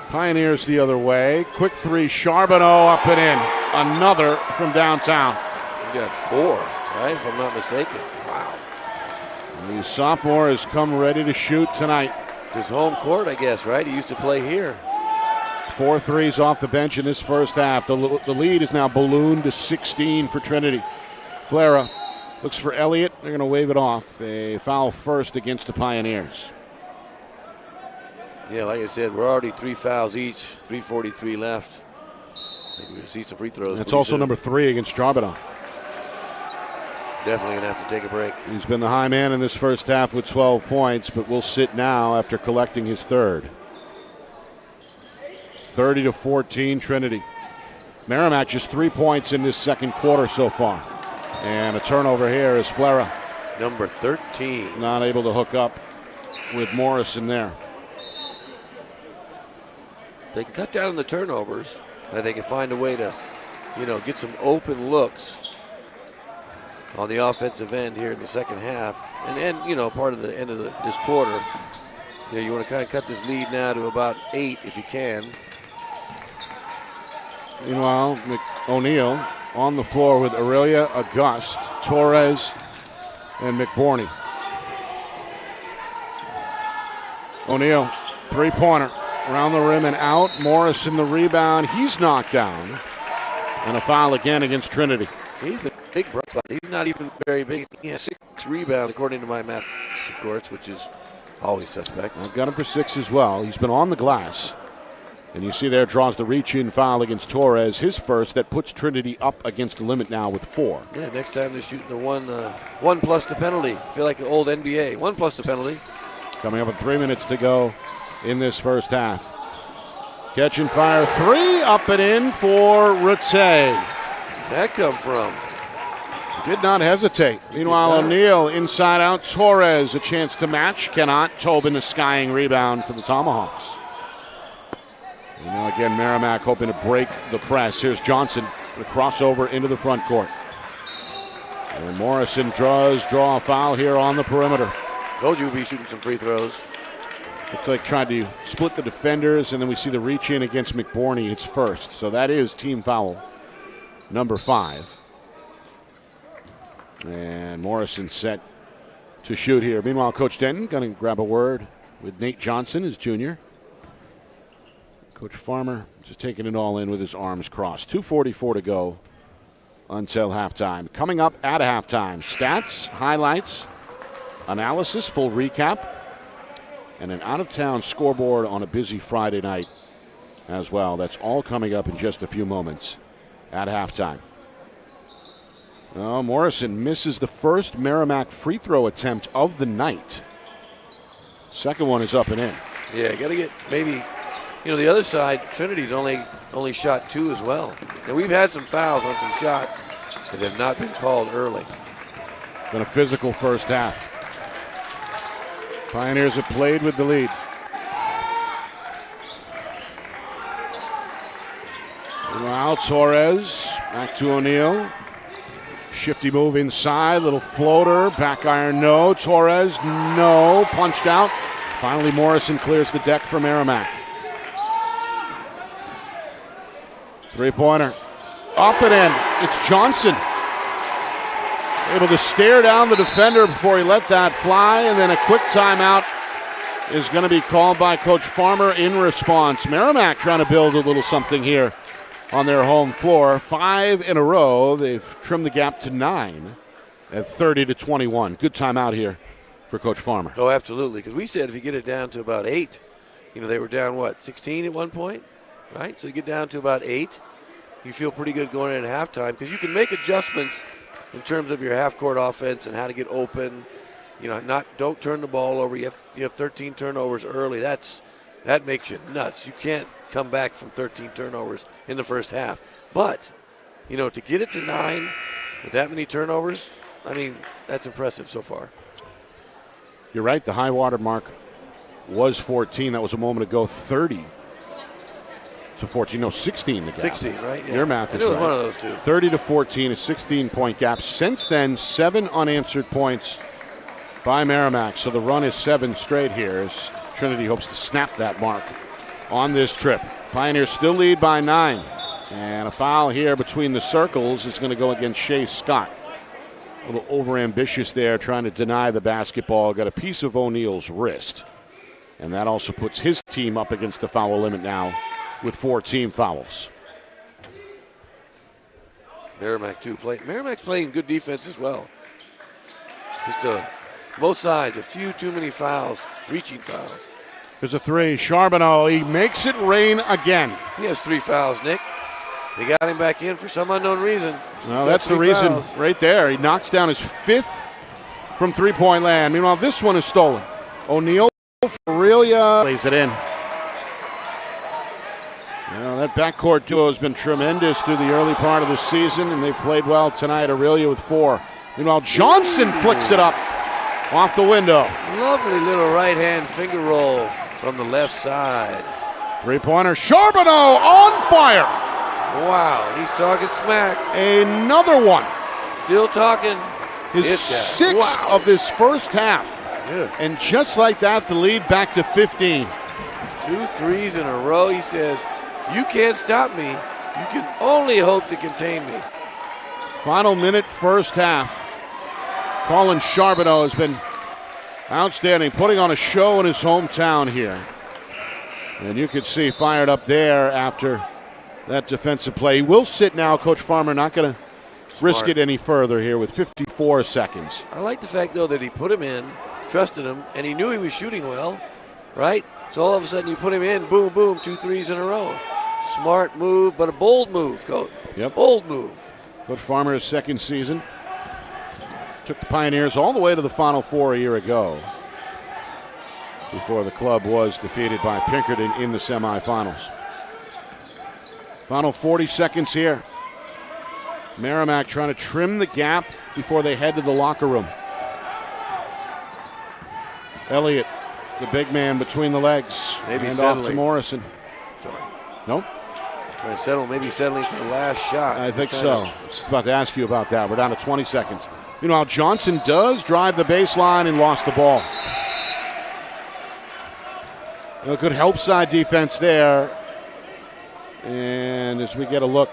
Pioneers the other way. Quick three. Charbonneau up and in. Another from downtown. You got 4, right, if I'm not mistaken. Wow. And the sophomore has come ready to shoot tonight. His home court, I guess, right? He used to play here. 4 threes off the bench in this first half. The lead is now ballooned to 16 for Trinity. Flara looks for Elliott. They're going to wave it off. A foul first against the Pioneers. Yeah, like I said, we're already 3 fouls each. 3:43 left. Maybe we'll see some free throws. That's also soon. number 3 against Charbonneau. Definitely going to have to take a break. He's been the high man in this first half with 12 points, but will sit now after collecting his third. 30-14 Trinity. Merrimack just 3 points in this second quarter so far. And a turnover here is Flara. Number 13. Not able to hook up with Morrison there. They can cut down on the turnovers. And they can find a way to, get some open looks on the offensive end here in the second half. And part of the end of this quarter. You want to kind of cut this lead now to about 8 if you can. Meanwhile, O'Neal on the floor with Aurelia, August, Torres, and McBorney. O'Neal, three-pointer, around the rim and out. Morrison the rebound. He's knocked down. And a foul again against Trinity. He's been big, bro. He's not even very big. He has 6 rebounds, according to my math, of course, which is always suspect. I've got him for 6 as well. He's been on the glass. And you see there, draws the reach-in foul against Torres, his first. That puts Trinity up against the limit now with 4. Yeah, next time they're shooting the one plus the penalty. I feel like the old NBA. 1 plus the penalty. Coming up with 3 minutes to go in this first half. Catch and fire 3, up and in for Rute. That come from? Did not hesitate. Meanwhile, O'Neal inside out. Torres a chance to match. Cannot. Tobin a skying rebound for the Tomahawks. Again, Merrimack hoping to break the press. Here's Johnson, the crossover into the front court. And Morrison draw a foul here on the perimeter. Told you we'd be shooting some free throws. Looks like tried to split the defenders, and then we see the reach in against McBorney. It's first. So that is team foul number 5. And Morrison set to shoot here. Meanwhile, Coach Denton going to grab a word with Nate Johnson, his junior. Coach Farmer just taking it all in with his arms crossed. 2:44 to go until halftime. Coming up at halftime, stats, highlights, analysis, full recap, and an out-of-town scoreboard on a busy Friday night as well. That's all coming up in just a few moments at halftime. Morrison misses the first Merrimack free throw attempt of the night. Second one is up and in. Yeah, got to get maybe, the other side, Trinity's only shot 2 as well. And we've had some fouls on some shots that have not been called early. Been a physical first half. Pioneers have played with the lead. Now Torres, back to O'Neal. Shifty move inside, little floater, back iron, no. Torres, no, punched out. Finally Morrison clears the deck for Merrimack. Three-pointer, up and in. It's Johnson. Able to stare down the defender before he let that fly, and then a quick timeout is going to be called by Coach Farmer in response. Merrimack trying to build a little something here on their home floor. 5 in a row. They've trimmed the gap to 9 at 30-21. Good timeout here for Coach Farmer. Oh, absolutely, because we said if you get it down to about 8, they were down, 16 at one point, right? So you get down to about 8, you feel pretty good going in at halftime because you can make adjustments in terms of your half-court offense and how to get open. Don't turn the ball over. You have 13 turnovers early. That makes you nuts. You can't come back from 13 turnovers in the first half. But, to get it to 9 with that many turnovers, that's impressive so far. You're right. The high water mark was 14. That was a moment ago. 30 to 14. No, 16 the gap. 16, right? Yeah. Your math is right. It was right. one of those two. 30-14, a 16-point gap. Since then, 7 unanswered points by Merrimack. So the run is 7 straight here as Trinity hopes to snap that mark on this trip. Pioneers still lead by 9. And a foul here between the circles is going to go against Shea Scott. A little overambitious there, trying to deny the basketball. Got a piece of O'Neal's wrist. And that also puts his team up against the foul limit now with 4 team fouls. Merrimack's playing good defense as well. Just both sides, a few too many fouls, reaching fouls. There's a 3. Charbonneau, he makes it rain again. He has 3 fouls, Nick. They got him back in for some unknown reason. Well, that's the reason right there. He knocks down his 5th from three-point land. Meanwhile, this one is stolen. O'Neal, Aurelia lays it in. That backcourt duo has been tremendous through the early part of the season, and they've played well tonight. Aurelia with 4. Meanwhile, Johnson flicks it up off the window. Lovely little right-hand finger roll from the left side. Three-pointer, Charbonneau on fire. Wow, he's talking smack. Another one. Still talking. His 6th of this first half. Yeah. And just like that, the lead back to 15. 2 threes in a row. He says, you can't stop me. You can only hope to contain me. Final minute, first half. Colin Charbonneau has been outstanding, putting on a show in his hometown here. And you can see fired up there after that defensive play. He will sit now. Coach Farmer not going to risk it any further here with 54 seconds. I like the fact, though, that he put him in, trusted him, and he knew he was shooting well, right? So all of a sudden you put him in, boom, boom, 2 threes in a row. Smart move, but a bold move, Coach. Yep. Bold move. Coach Farmer's second season. Took the Pioneers all the way to the Final Four a year ago before the club was defeated by Pinkerton in the semifinals. Final 40 seconds here. Merrimack trying to trim the gap before they head to the locker room. Elliott, the big man between the legs. Maybe and settling. off to Morrison. Sorry. Nope. Trying to settle, maybe settling for the last shot. I think so. I was about to ask you about that. We're down to 20 seconds. Meanwhile, Johnson does drive the baseline and lost the ball. A good help side defense there. And as we get a look,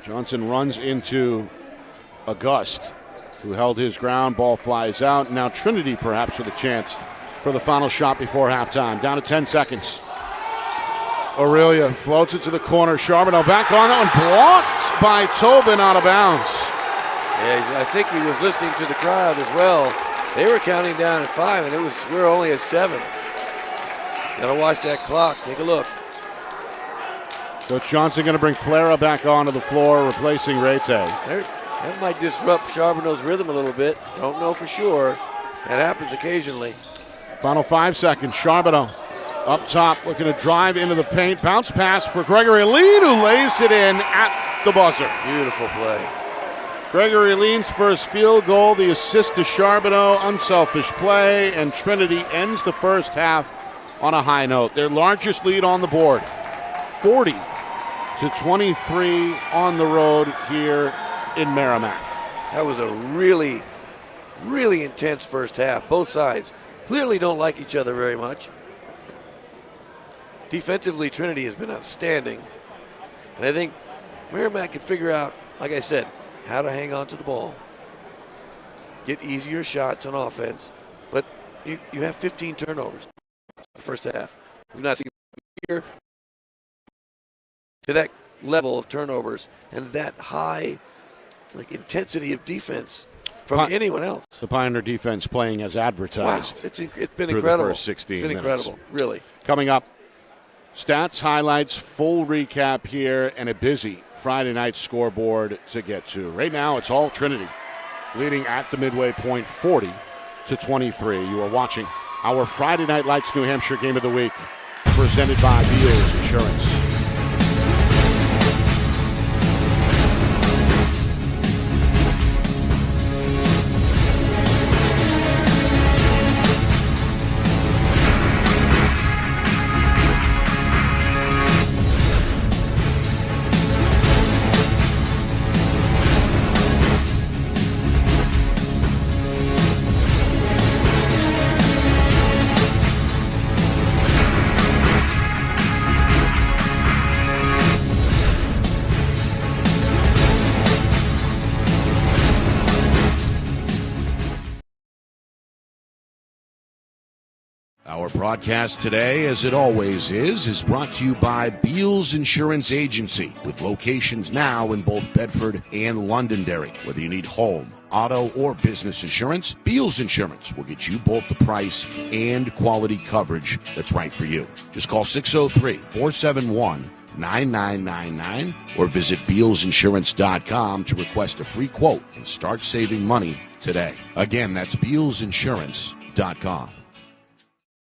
Johnson runs into August, who held his ground. Ball flies out. Now Trinity perhaps with a chance for the final shot before halftime. Down to 10 seconds. Aurelia floats it to the corner. Charbonneau back on that one. Blocked by Tobin out of bounds. Yeah, I think he was listening to the crowd as well. They were counting down at 5, and we were only at 7. Got to watch that clock. Take a look. Coach Johnson going to bring Flara back onto the floor, replacing Rete. That might disrupt Charbonneau's rhythm a little bit. Don't know for sure. That happens occasionally. Final 5 seconds. Charbonneau up top, looking to drive into the paint. Bounce pass for Gregory Lean, who lays it in at the buzzer. Beautiful play. Gregory Lean's first field goal, the assist to Charbonneau, unselfish play, and Trinity ends the first half on a high note. Their largest lead on the board, 40-23 on the road here in Merrimack. That was a really, really intense first half. Both sides clearly don't like each other very much. Defensively, Trinity has been outstanding. And I think Merrimack can figure out, like I said, how to hang on to the ball, get easier shots on offense. But you have 15 turnovers in the first half. We've not seen here to that level of turnovers and that high intensity of defense from anyone else. The Pioneer defense playing as advertised. Wow, it's been through incredible. The first 16 it's been minutes. incredible, really. Coming up, stats, highlights, full recap here, and a busy Friday night scoreboard to get to. Right now, it's all Trinity, leading at the midway point 40-23. You are watching our Friday Night Lights New Hampshire Game of the Week, presented by Beals Insurance. Our broadcast today, as it always is brought to you by Beals Insurance Agency, with locations now in both Bedford and Londonderry. Whether you need home, auto, or business insurance, Beals Insurance will get you both the price and quality coverage that's right for you. Just call 603-471-9999 or visit BealsInsurance.com to request a free quote and start saving money today. Again, that's BealsInsurance.com.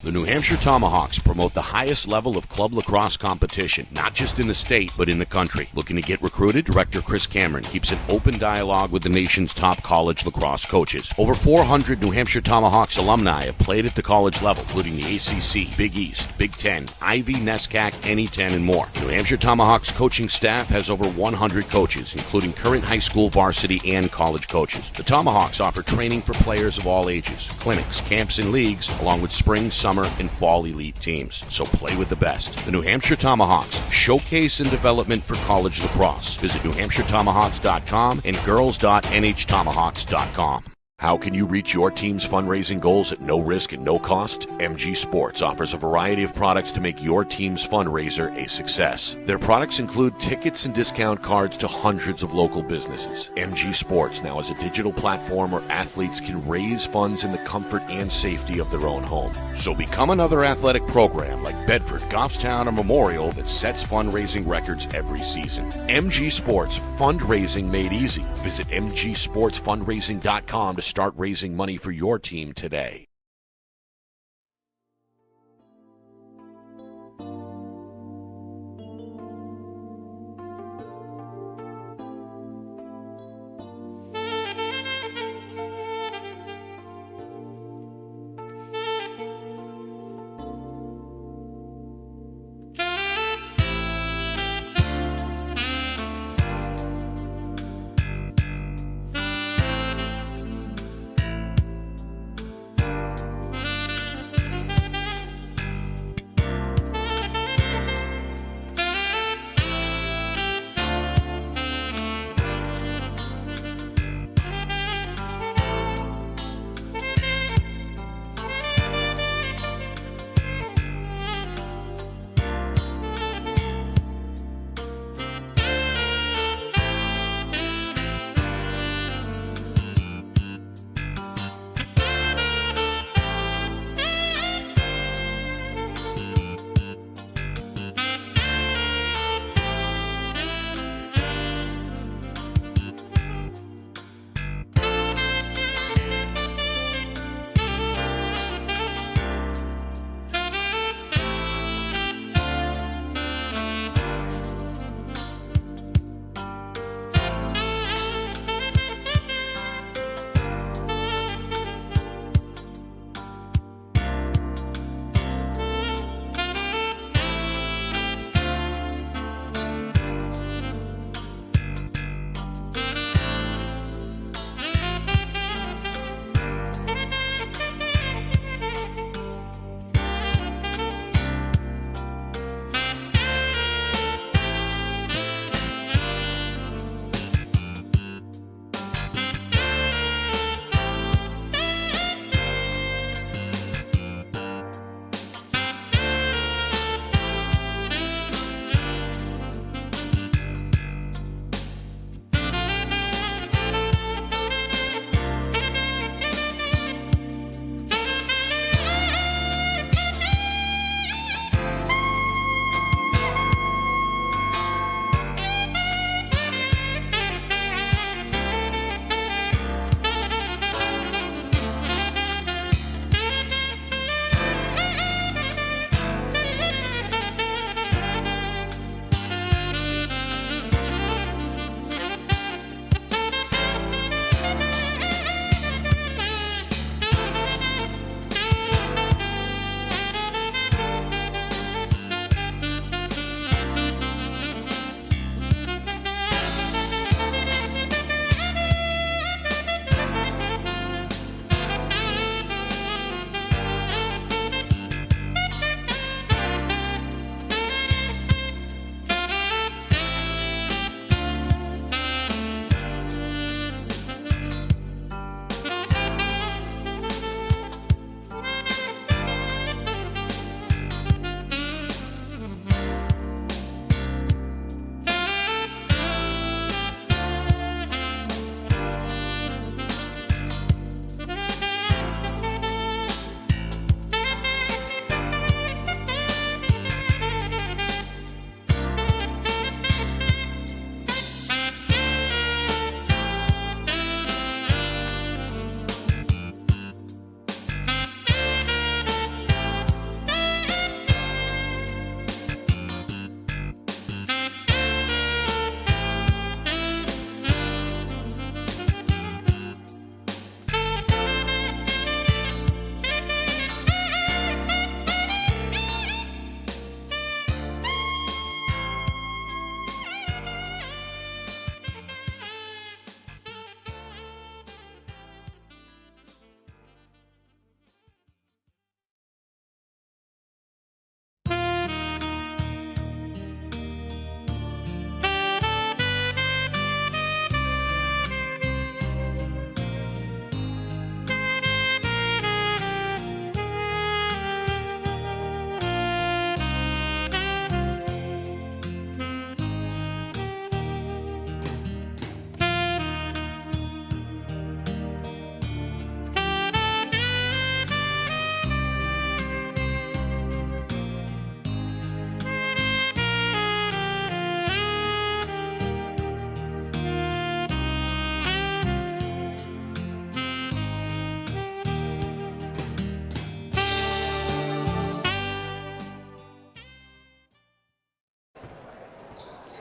The New Hampshire Tomahawks promote the highest level of club lacrosse competition, not just in the state, but in the country. Looking to get recruited? Director Chris Cameron keeps an open dialogue with the nation's top college lacrosse coaches. Over 400 New Hampshire Tomahawks alumni have played at the college level, including the ACC, Big East, Big Ten, Ivy, NESCAC, NE10, and more. The New Hampshire Tomahawks coaching staff has over 100 coaches, including current high school varsity and college coaches. The Tomahawks offer training for players of all ages, clinics, camps, and leagues, along with spring, summer, summer and fall elite teams. So play with the best. The New Hampshire Tomahawks, showcase and development for college lacrosse. Visit NewHampshireTomahawks.com and girls.nhtomahawks.com. How can you reach your team's fundraising goals at no risk and no cost? MG Sports offers a variety of products to make your team's fundraiser a success. Their products include tickets and discount cards to hundreds of local businesses. MG Sports now has a digital platform where athletes can raise funds in the comfort and safety of their own home. So become another athletic program like Bedford, Goffstown, or Memorial that sets fundraising records every season. MG Sports, fundraising made easy. Visit mgsportsfundraising.com to start raising money for your team today.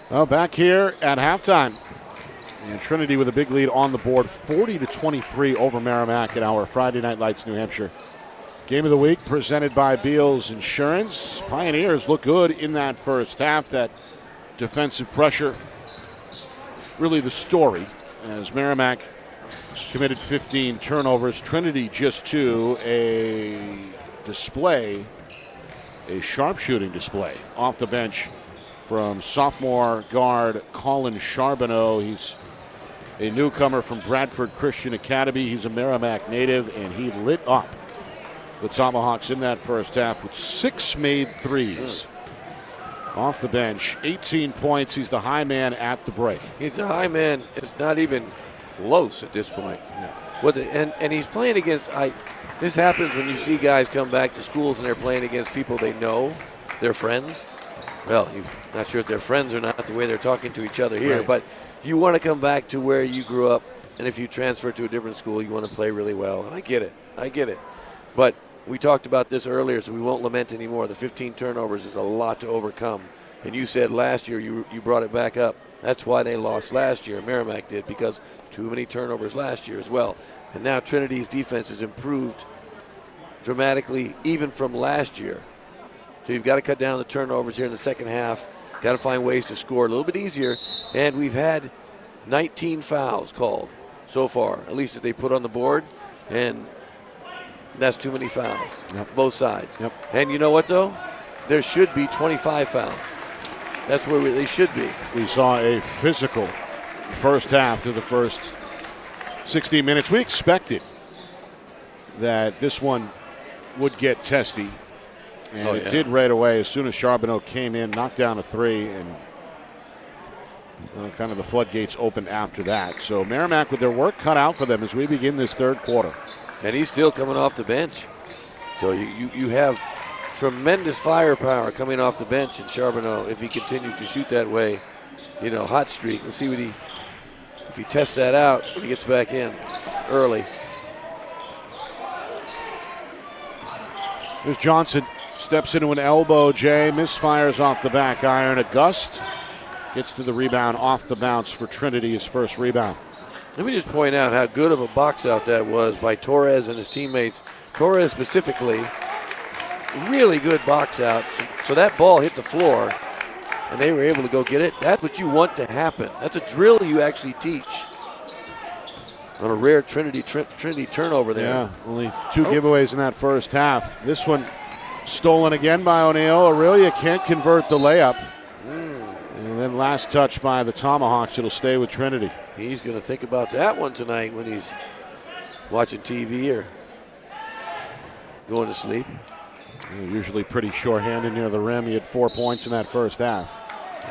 Well, back here at halftime. And Trinity with a big lead on the board, 40-23 over Merrimack in our Friday Night Lights New Hampshire Game of the Week, presented by Beals Insurance. Pioneers look good in that first half. That defensive pressure, really the story, as Merrimack committed 15 turnovers. Trinity just 2. A sharpshooting display off the bench from sophomore guard Colin Charbonneau. He's a newcomer from Bradford Christian Academy. He's a Merrimack native, and he lit up the Tomahawks in that first half with 6 made threes. Off the bench, 18 points. He's the high man at the break. He's a high man. It's not even close at this point. Yeah. And he's playing against, this happens when you see guys come back to schools and they're playing against people they know, their friends. Well, you're not sure if they're friends or not the way they're talking to each other here, but you want to come back to where you grew up, and if you transfer to a different school, you want to play really well. And I get it. But we talked about this earlier, so we won't lament anymore. The 15 turnovers is a lot to overcome. And you said last year you brought it back up. That's why they lost last year. Merrimack did, because too many turnovers last year as well. And now Trinity's defense has improved dramatically even from last year. So you've got to cut down the turnovers here in the second half. Got to find ways to score a little bit easier. And we've had 19 fouls called so far, at least that they put on the board. And that's too many fouls, both sides. Yep. And you know what, though? There should be 25 fouls. That's where they should be. We saw a physical first half through the first 60 minutes. We expected that this one would get testy. And it did right away as soon as Charbonneau came in, knocked down a 3, and kind of the floodgates opened after that. So Merrimack with their work cut out for them as we begin this third quarter. And he's still coming off the bench. So you have tremendous firepower coming off the bench in Charbonneau if he continues to shoot that way. Hot streak. Let's see if he tests that out when he gets back in early. There's Johnson. Steps into an elbow, Jay. Misfires off the back iron. A gust. Gets to the rebound off the bounce for Trinity, his first rebound. Let me just point out how good of a box out that was by Torres and his teammates. Torres specifically, really good box out. So that ball hit the floor, and they were able to go get it. That's what you want to happen. That's a drill you actually teach. On a rare Trinity turnover there. Yeah, only 2 giveaways in that first half. This one stolen again by O'Neal. Aurelia can't convert the layup. And then last touch by the Tomahawks. It'll stay with Trinity. He's going to think about that one tonight when he's watching TV or going to sleep. Usually pretty short-handed near the rim. He had 4 points in that first half.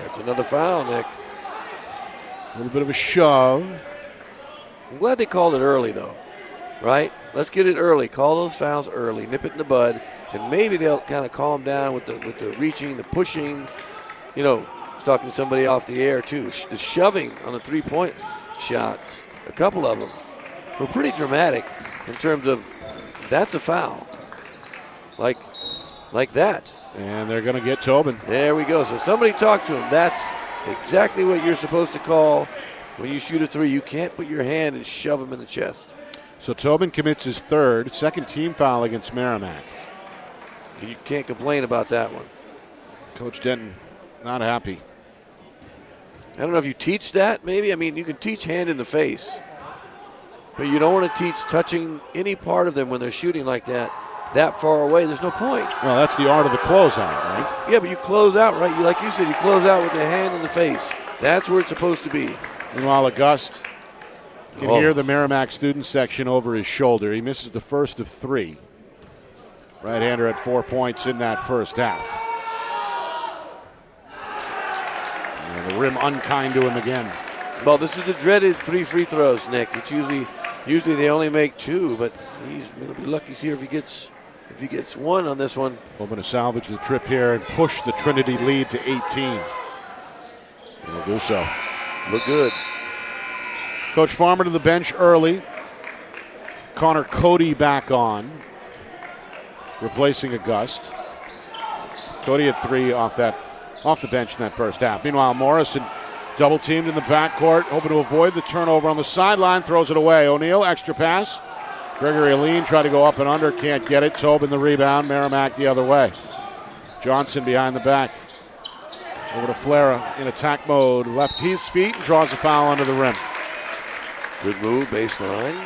That's another foul, Nick. A little bit of a shove. I'm glad they called it early, though, right? Let's get it early. Call those fouls early. Nip it in the bud. And maybe they'll kind of calm down with the reaching, the pushing. Stalking somebody off the air, too. The shoving on the three-point shots, a couple of them, were pretty dramatic in terms of that's a foul. Like that. And they're going to get Tobin. There we go. So somebody talk to him. That's exactly what you're supposed to call when you shoot a 3. You can't put your hand and shove him in the chest. So Tobin commits his second team foul against Merrimack. You can't complain about that one. Coach Denton not happy. I don't know if you teach that, maybe. I mean, you can teach hand in the face. But you don't want to teach touching any part of them when they're shooting like that far away. There's no point. Well, that's the art of the closeout, right? Yeah, but you close out, right? Like you said, you close out with the hand in the face. That's where it's supposed to be. Meanwhile, August can hear the Merrimack student section over his shoulder. He misses the first of 3. Right-hander at 4 points in that first half. And the rim unkind to him again. Well, this is the dreaded 3 free throws, Nick. It's usually they only make 2, but he's going to be lucky here if he gets 1 on this one. Hoping to salvage the trip here and push the Trinity lead to 18. And he'll do so. Look good. Coach Farmer to the bench early. Connor Cody back on, replacing August. Cody had 3 off that off the bench in that first half. Meanwhile, Morrison double teamed in the backcourt, hoping to avoid the turnover on the sideline, throws it away. O'Neal, extra pass. Gregory Aline tried to go up and under, can't get it. Tobin the rebound, Merrimack the other way. Johnson behind the back. Over to Flera in attack mode. Left his feet and draws a foul under the rim. Good move, baseline.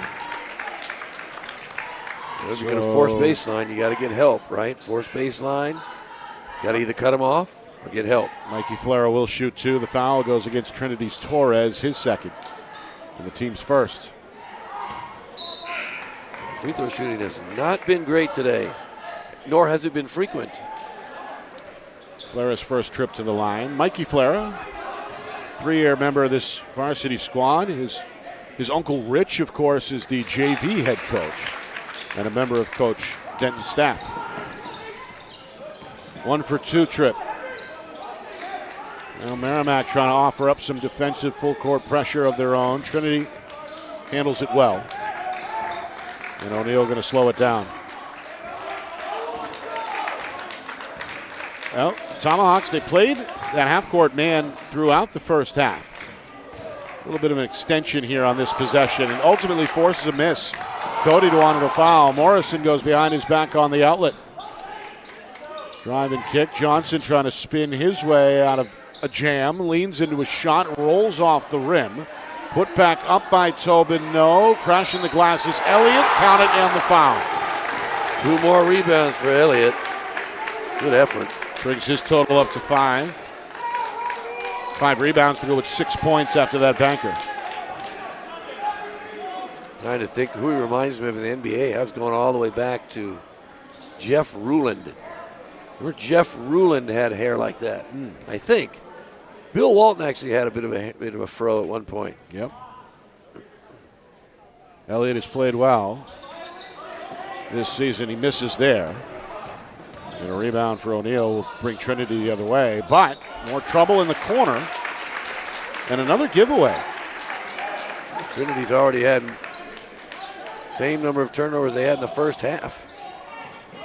If you're going to force baseline, you got to get help, right? Force baseline. Got to either cut him off or get help. Mikey Flera will shoot two. The foul goes against Trinity's Torres, his second, and the team's first. Free throw shooting has not been great today, nor has it been frequent. Flera's first trip to the line. Mikey Flera, 3-year member of this varsity squad. His uncle Rich, of course, is the JV head coach and a member of Coach Denton's staff. 1 for 2 trip. Now Merrimack trying to offer up some defensive full court pressure of their own. Trinity handles it well. And O'Neal going to slow it down. Well, Tomahawks, they played that half-court man throughout the first half. A little bit of an extension here on this possession and ultimately forces a miss. Cody wanted a foul. Morrison goes behind his back on the outlet. Drive and kick. Johnson trying to spin his way out of a jam. Leans into a shot, rolls off the rim. Put back up by Tobin. No. Crashing the glasses. Elliott, count it, and the foul. 2 more rebounds for Elliott. Good effort. Brings his total up to 5. 5 rebounds to go with 6 points after that banker. Trying to think who he reminds me of in the NBA. I was going all the way back to Jeff Ruland. Remember Jeff Ruland had hair like that? I think. Bill Walton actually had a bit of a fro at one point. Yep. Elliott has played well this season. He misses there. And a rebound for O'Neal will bring Trinity the other way. But more trouble in the corner. And another giveaway. Trinity's already had same number of turnovers they had in the first half.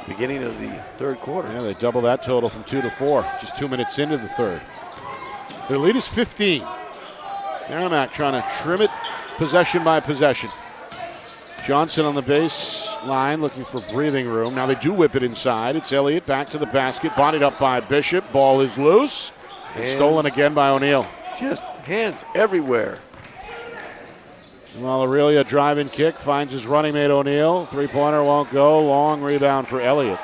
Beginning of the third quarter. Yeah, they double that total from 2 to 4. Just 2 minutes into the third. Their lead is 15. Merrimack trying to trim it possession by possession. Johnson on the baseline looking for breathing room. Now they do whip it inside. It's Elliott back to the basket. Bodied up by Bishop. Ball is loose. And stolen again by O'Neal. Just hands everywhere. Well, Aurelia drive and kick. Finds his running mate O'Neal. 3-pointer won't go. Long rebound for Elliott.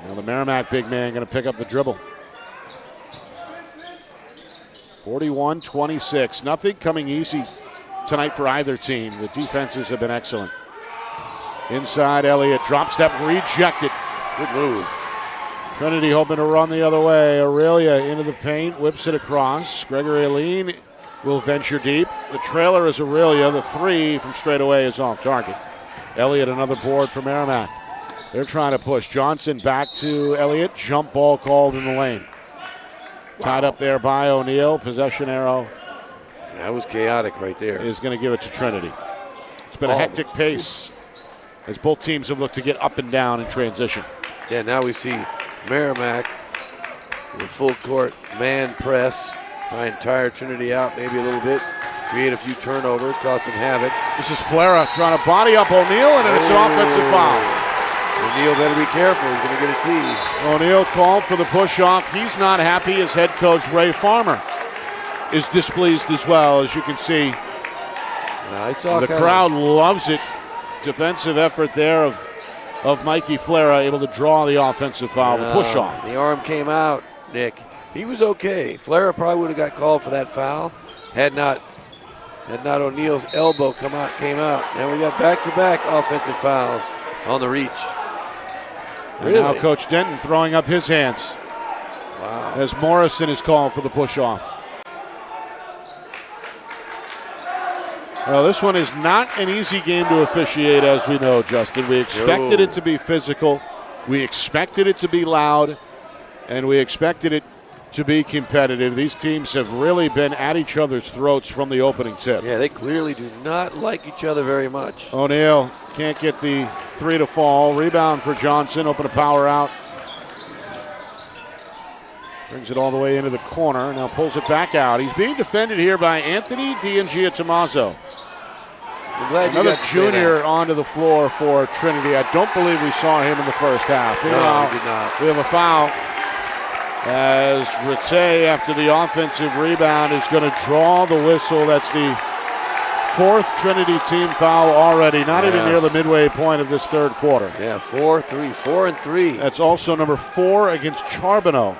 Now the Merrimack big man going to pick up the dribble. 41-26. Nothing coming easy tonight for either team. The defenses have been excellent. Inside, Elliott. Drop step rejected. Good move. Trinity hoping to run the other way. Aurelia into the paint. Whips it across. Gregory Aline will venture deep. The trailer is Aurelia. The 3 from straight away is off target. Elliott another board for Merrimack. They're trying to push. Johnson back to Elliott. Jump ball called in the lane. Tied up there by O'Neal. Possession arrow. That was chaotic right there. Is going to give it to Trinity. It's been a hectic pace as both teams have looked to get up and down in transition. Yeah, now we see Merrimack with full court man press. Try and tire Trinity out maybe a little bit. Create a few turnovers, cause some havoc. This is Flera trying to body up O'Neal, and it's an offensive foul. O'Neal better be careful. He's going to get a tee. O'Neal called for the push-off. He's not happy. His head coach, Ray Farmer, is displeased as well, as you can see. I saw the crowd loves it. Defensive effort there of Mikey Flera, able to draw the offensive foul, the push-off. The arm came out, Nick. He was okay. Flera probably would have got called for that foul had not O'Neal's elbow came out. Now we got back-to-back offensive fouls on the reach. Really? And now Coach Denton throwing up his hands. Wow. As Morrison is called for the push-off. Well, this one is not an easy game to officiate, as we know, Justin. We expected it to be physical. We expected it to be loud. And we expected it to be competitive. These teams have really been at each other's throats from the opening tip. Yeah, they clearly do not like each other very much. O'Neal can't get the 3 to fall. Rebound for Johnson. Open to power out. Brings it all the way into the corner. Now pulls it back out. He's being defended here by Anthony D'Angiatommaso. Another junior onto the floor for Trinity. I don't believe we saw him in the first half. No, we did not. We have a foul as Rattay, after the offensive rebound, is going to draw the whistle. That's the fourth Trinity team foul already, not even near the midway point of this third quarter. Yeah, 4 and 3. That's also number 4 against Charbonneau,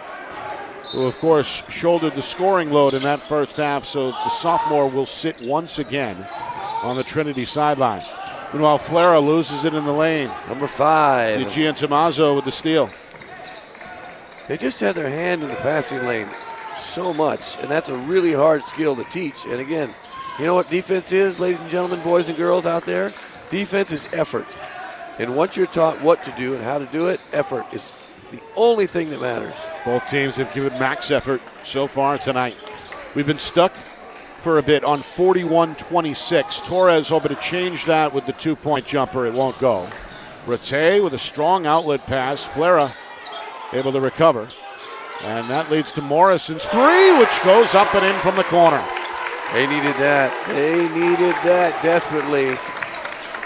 who, of course, shouldered the scoring load in that first half, so the sophomore will sit once again on the Trinity sideline. Meanwhile, Flera loses it in the lane. Number 5. D'Angiatommaso with the steal. They just have their hand in the passing lane so much, and that's a really hard skill to teach. And again, you know what defense is, ladies and gentlemen, boys and girls out there? Defense is effort. And once you're taught what to do and how to do it, effort is the only thing that matters. Both teams have given max effort so far tonight. We've been stuck for a bit on 41-26. Torres hoping to change that with the 2-point jumper. It won't go. Rattay with a strong outlet pass. Flera able to recover. And that leads to Morrison's 3, which goes up and in from the corner. They needed that. They needed that desperately.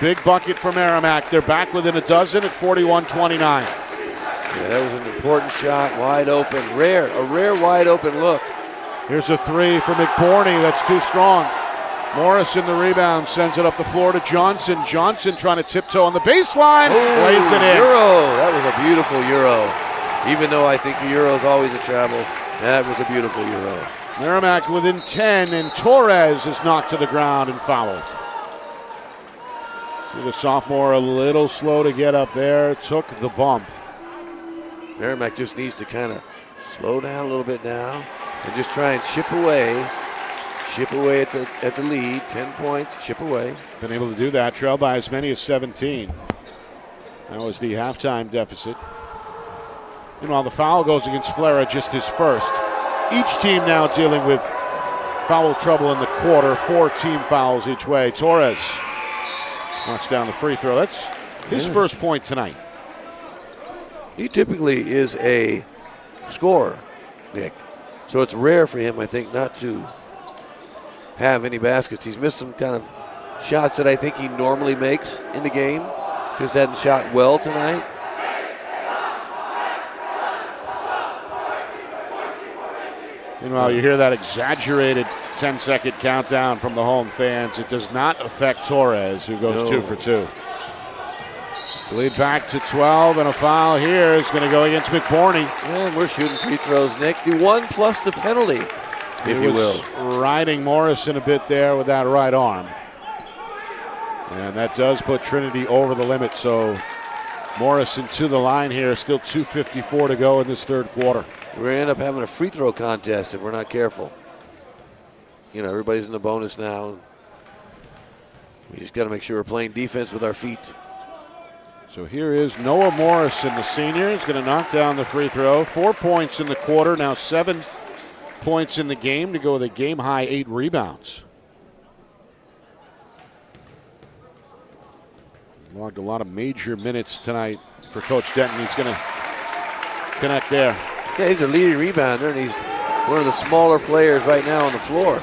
Big bucket for Merrimack. They're back within a dozen at 41-29. Yeah, that was an important shot, wide open. A rare wide open look. Here's a 3 for McBorney. That's too strong. Morrison, the rebound, sends it up the floor to Johnson. Johnson trying to tiptoe on the baseline. Lays it in. Euro. That was a beautiful Euro. Even though I think the Euro is always a travel, that was a beautiful Euro. Merrimack within 10, and Torres is knocked to the ground and fouled. See the sophomore a little slow to get up there. Took the bump. Merrimack just needs to kind of slow down a little bit now and just try and chip away at the lead. 10 points, chip away. Been able to do that. Trail by as many as 17. That was the halftime deficit. Meanwhile, the foul goes against Flera, just his first. Each team now dealing with foul trouble in the quarter. 4 team fouls each way. Torres knocks down the free throw. That's his first point tonight. He typically is a scorer, Nick. So it's rare for him, I think, not to have any baskets. He's missed some kind of shots that I think he normally makes in the game. Just hadn't shot well tonight. Meanwhile, you hear that exaggerated 10-second countdown from the home fans. It does not affect Torres, who goes 2 for 2. Lead back to 12, and a foul here is going to go against McBorney. And we're shooting free throws, Nick. The 1 plus the penalty, if you will. Riding Morrison a bit there with that right arm. And that does put Trinity over the limit, so Morrison to the line here. Still 2:54 to go in this third quarter. We're going to end up having a free throw contest if we're not careful. You know, everybody's in the bonus now. We just got to make sure we're playing defense with our feet. So here is Noah Morrison, the senior. He's going to knock down the free throw. 4 points in the quarter, now 7 points in the game to go with a game-high 8 rebounds. Logged a lot of major minutes tonight for Coach Denton. He's going to connect there. Yeah, he's a leading rebounder, and he's one of the smaller players right now on the floor.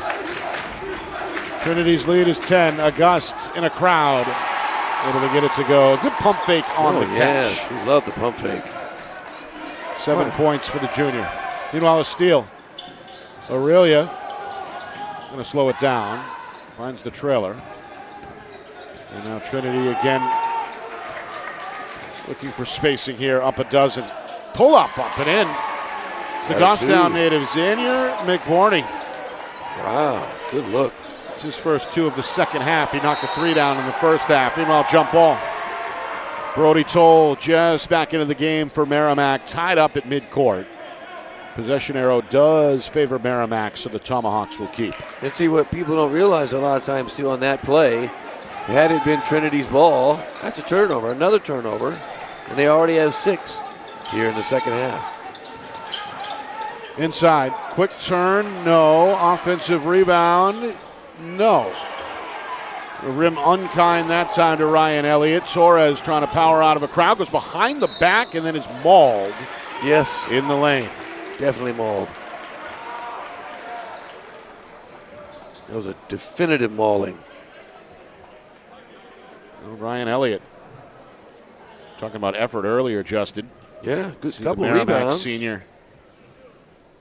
Trinity's lead is 10. August in a crowd, able to get it to go. Good pump fake on the catch. Yes, we love the pump fake. 7 points for the junior. Meanwhile, a steal. Aurelia going to slow it down. Finds the trailer. And now Trinity again looking for spacing here. Up a dozen. Pull up and in. It's the Goffstown native, Xanier McBorney. Wow, good look. It's his first 2 of the second half. He knocked a 3 down in the first half. Meanwhile, jump ball. Brody Toll just back into the game for Merrimack, tied up at midcourt. Possession arrow does favor Merrimack, so the Tomahawks will keep. And see what people don't realize a lot of times too on that play, had it been Trinity's ball, that's a turnover, another turnover, and they already have 6 here in the second half. Inside, quick turn, no. Offensive rebound, no. The rim unkind that time to Ryan Elliott. Torres trying to power out of a crowd, goes behind the back and then is mauled. Yes. In the lane. Definitely mauled. That was a definitive mauling. Ryan Elliott. Talking about effort earlier, Justin. Yeah, good See couple the Merrimack rebounds. Senior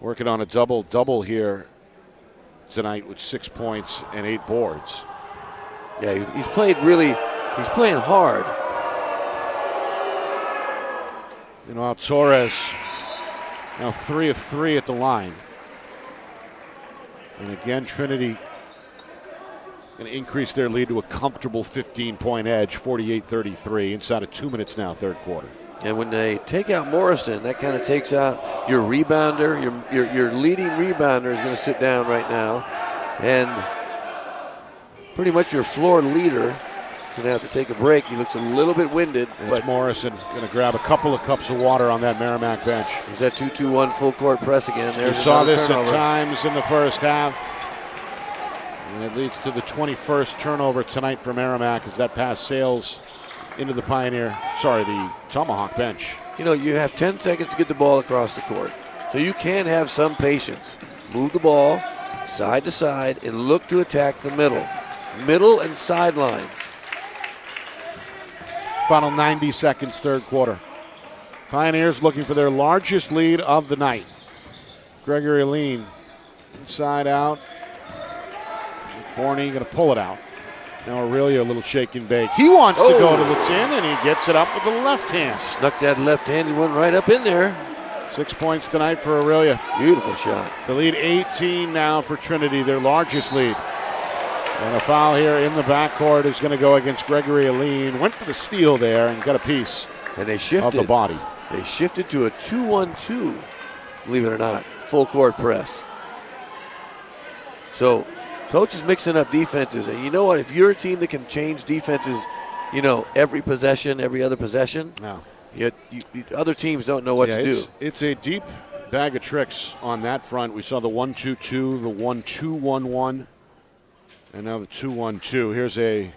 working on a double here tonight with 6 points and 8 boards. Yeah, he's playing hard. You know, Torres now 3 of 3 at the line. And again, Trinity going to increase their lead to a comfortable 15-point edge, 48-33, inside of 2 minutes now, third quarter. And when they take out Morrison, that kind of takes out your rebounder. Your leading rebounder is going to sit down right now. And pretty much your floor leader is going to have to take a break. He looks a little bit winded. But Morrison going to grab a couple of cups of water on that Merrimack bench. There's that 2-2-1 full court press again. You saw this at times in the first half. And it leads to the 21st turnover tonight for Merrimack as that pass sails into the the Tomahawk bench. You know, you have 10 seconds to get the ball across the court. So you can have some patience. Move the ball side to side and look to attack the middle. Middle and sidelines. Final 90 seconds, third quarter. Pioneers looking for their largest lead of the night. Gregory Lean inside out. Borney going to pull it out. Now Aurelia a little shake and bake. He wants to go to the tin, and he gets it up with the left hand. Snuck that left hand. He went right up in there. 6 points tonight for Aurelia. Beautiful shot. The lead 18 now for Trinity, their largest lead. And a foul here in the backcourt is going to go against Gregory Aline. Went for the steal there and got a piece and they shifted, of the body. They shifted to a 2-1-2, believe it or not, full court press. So coach is mixing up defenses. And you know what? If you're a team that can change defenses, every possession, every other possession, other teams don't know what to do. It's a deep bag of tricks on that front. We saw the 1-2-2, the 1-2-1-1, and now the 2-1-2. Here's a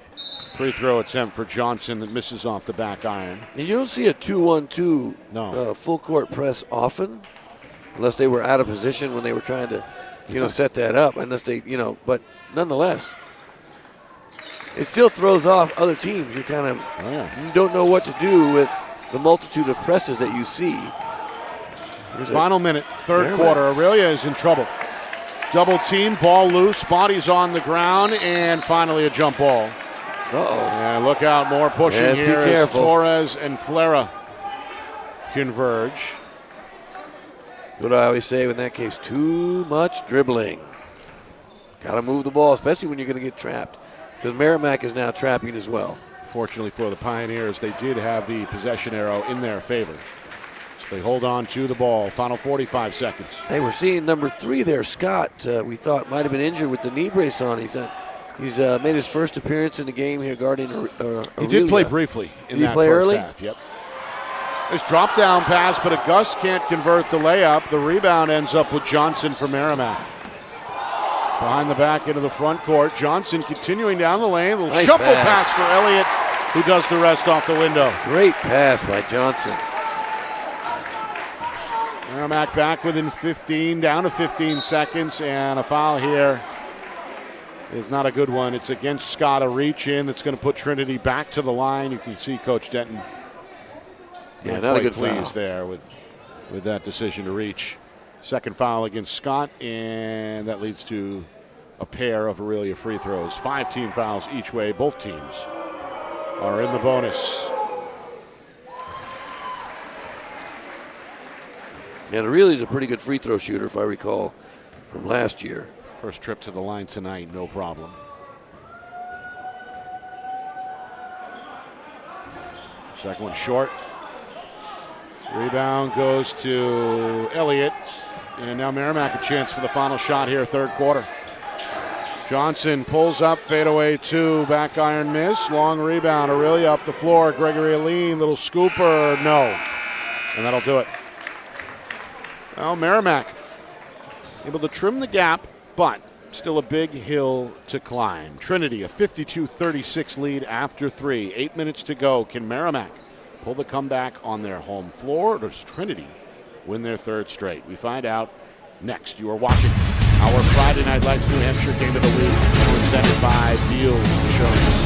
free throw attempt for Johnson that misses off the back iron. And you don't see a 2-1-2 full court press often, unless they were out of position when they were trying to set that up, unless they, but nonetheless, it still throws off other teams. You kind of you don't know what to do with the multitude of presses that you see. Final minute, third quarter. Aurelia is in trouble. Double team, ball loose, bodies on the ground, and finally a jump ball. And look out, more pushing here as Torres and Flera converge. What do I always say in that case? Too much dribbling. Got to move the ball, especially when you're going to get trapped. Because Merrimack is now trapping as well. Fortunately for the Pioneers, they did have the possession arrow in their favor. So they hold on to the ball. Final 45 seconds. Hey, we're seeing number 3 there, Scott. We thought might have been injured with the knee brace on. He's made his first appearance in the game here guarding Aurelia. He did play briefly in that first half. Yep. This drop down pass, but Gus can't convert the layup. The rebound ends up with Johnson for Merrimack. Behind the back into the front court. Johnson continuing down the lane. A little shuffle pass for Elliott, who does the rest off the window. Great pass by Johnson. Merrimack back within 15, down to 15 seconds, and a foul here is not a good one. It's against Scott, a reach in that's going to put Trinity back to the line. You can see Coach Denton not a good pleased there with that decision to reach. Second foul against Scott, and that leads to a pair of Aurelia free throws. 5 team fouls each way. Both teams are in the bonus. And Aurelia's a pretty good free throw shooter, if I recall, from last year. First trip to the line tonight, no problem. Second one short. Rebound goes to Elliott. And now Merrimack a chance for the final shot here, third quarter. Johnson pulls up, fadeaway 2, back iron miss, long rebound. Aurelia up the floor, Gregory Aline, little scooper, no. And that'll do it. Well, Merrimack able to trim the gap, but still a big hill to climb. Trinity, a 52-36 lead after 3. 8 minutes to go. Can Merrimack pull the comeback on their home floor, or does Trinity win their third straight? We find out next. You are watching our Friday Night Lights New Hampshire Game of the Week, presented by Beals Insurance.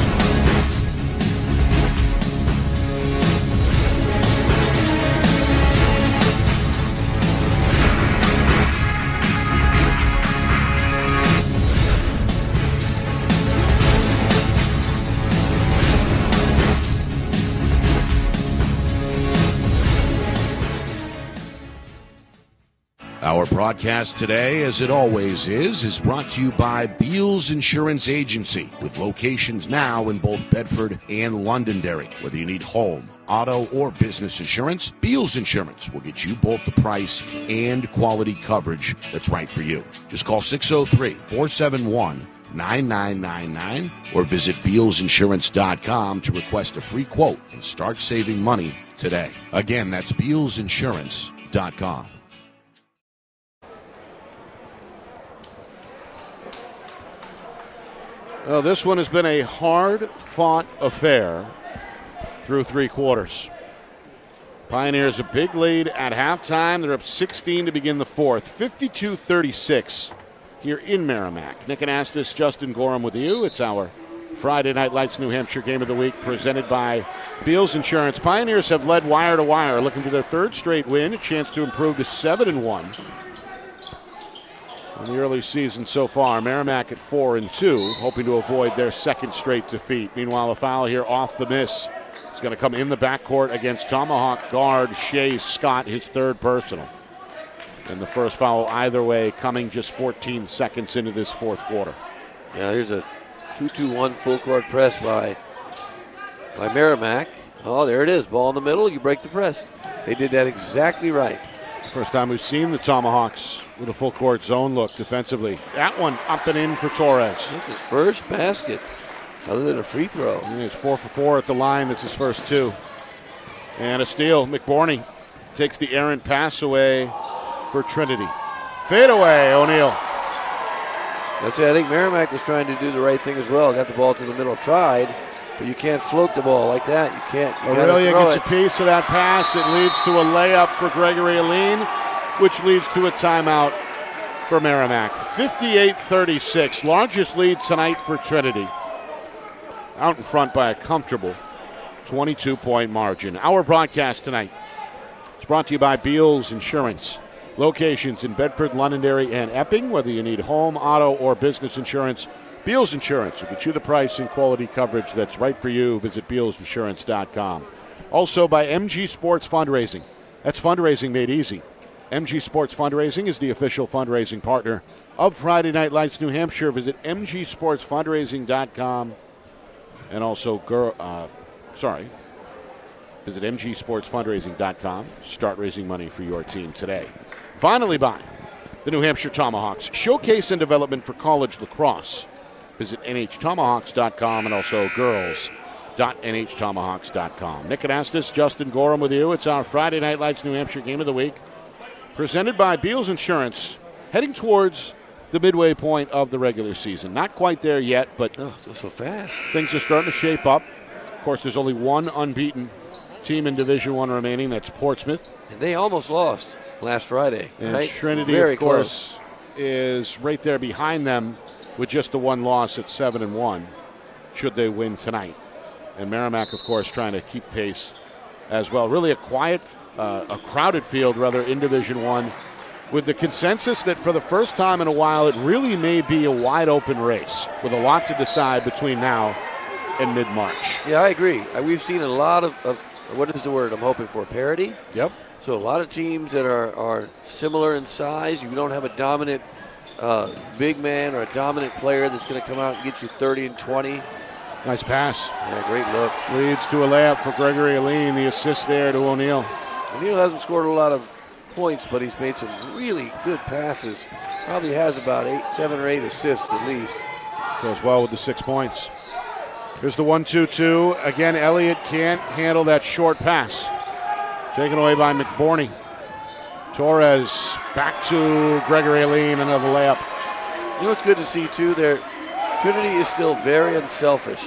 Our broadcast today, as it always is brought to you by Beals Insurance Agency, with locations now in both Bedford and Londonderry. Whether you need home, auto, or business insurance, Beals Insurance will get you both the price and quality coverage that's right for you. Just call 603-471-9999 or visit BealsInsurance.com to request a free quote and start saving money today. Again, that's BealsInsurance.com. Well, this one has been a hard-fought affair through three quarters. Pioneers a big lead at halftime. They're up 16 to begin the fourth. 52-36 here in Merrimack. Nick Anastas, Justin Gorham with you. It's our Friday Night Lights New Hampshire Game of the Week presented by Beals Insurance. Pioneers have led wire to wire, looking for their third straight win, a chance to improve to 7-1. In the early season so far, Merrimack at 4-2, hoping to avoid their second straight defeat. Meanwhile, a foul here off the miss. It's going to come in the backcourt against Tomahawk guard Shea Scott, his third personal. And the first foul either way coming just 14 seconds into this fourth quarter. Yeah, here's a 2-2-1 full court press by Merrimack. Oh, there it is. Ball in the middle. You break the press. They did that exactly right. First time we've seen the Tomahawks with a full court zone look defensively. That one up and in for Torres. That's his first basket, other than a free throw. He's 4 for 4 at the line. That's his first two. And a steal. McBorney takes the errant pass away for Trinity. Fade away, O'Neal. That's it. I think Merrimack was trying to do the right thing as well. Got the ball to the middle, tried, but you can't float the ball like that. You can't. Aurelia gets a piece of that pass. It leads to a layup for Gregory Aline, which leads to a timeout for Merrimack. 58-36, largest lead tonight for Trinity. Out in front by a comfortable 22-point margin. Our broadcast tonight is brought to you by Beals Insurance. Locations in Bedford, Londonderry, and Epping. Whether you need home, auto, or business insurance, Beals Insurance will get you the price and quality coverage that's right for you. Visit BealsInsurance.com. Also by MG Sports Fundraising. That's fundraising made easy. MG Sports Fundraising is the official fundraising partner of Friday Night Lights New Hampshire. Visit MGSportsFundraising.com and also, visit MGSportsFundraising.com. Start raising money for your team today. Finally by the New Hampshire Tomahawks. Showcase and development for college lacrosse. Visit NHTomahawks.com and also girls.NHTomahawks.com. Nick Anastas, Justin Gorham with you. It's our Friday Night Lights New Hampshire Game of the Week, presented by Beals Insurance, heading towards the midway point of the regular season. Not quite there yet, but so fast. Things are starting to shape up. Of course, there's only one unbeaten team in Division I remaining. That's Portsmouth. And they almost lost last Friday. And right? Trinity, very of course, is right there behind them with just the one loss at 7-1, should they win tonight. And Merrimack, of course, trying to keep pace as well. Really a crowded field, rather, in Division I, with the consensus that for the first time in a while, it really may be a wide-open race with a lot to decide between now and mid-March. Yeah, I agree. We've seen a lot of what is the word I'm hoping for? Parity? Yep. So a lot of teams that are similar in size. You don't have a dominant big man or a dominant player that's going to come out and get you 30 and 20. Nice pass. Yeah, great look. Leads to a layup for Gregory Aline. The assist there to O'Neal. O'Neal hasn't scored a lot of points, but he's made some really good passes. Probably has about 7 or 8 assists at least. Goes well with the 6 points. Here's the 1-2-2. Again, Elliott can't handle that short pass. Taken away by McBorney. Torres back to Gregory Aline, another layup. You know what's good to see, too? Trinity is still very unselfish.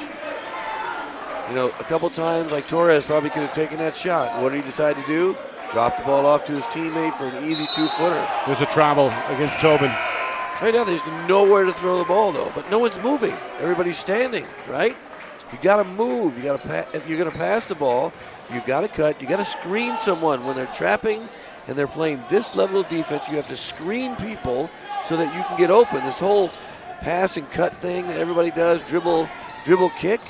You know, a couple times, like Torres probably could have taken that shot. What did he decide to do? Dropped the ball off to his teammate for an easy 2-footer. There's a travel against Tobin. Right now, there's nowhere to throw the ball, though, but no one's moving. Everybody's standing, right? You got to move. You got to if you're going to pass the ball, you got to cut. You got to screen someone when they're trapping and they're playing this level of defense. You have to screen people so that you can get open. This whole pass and cut thing that everybody does, dribble, kick.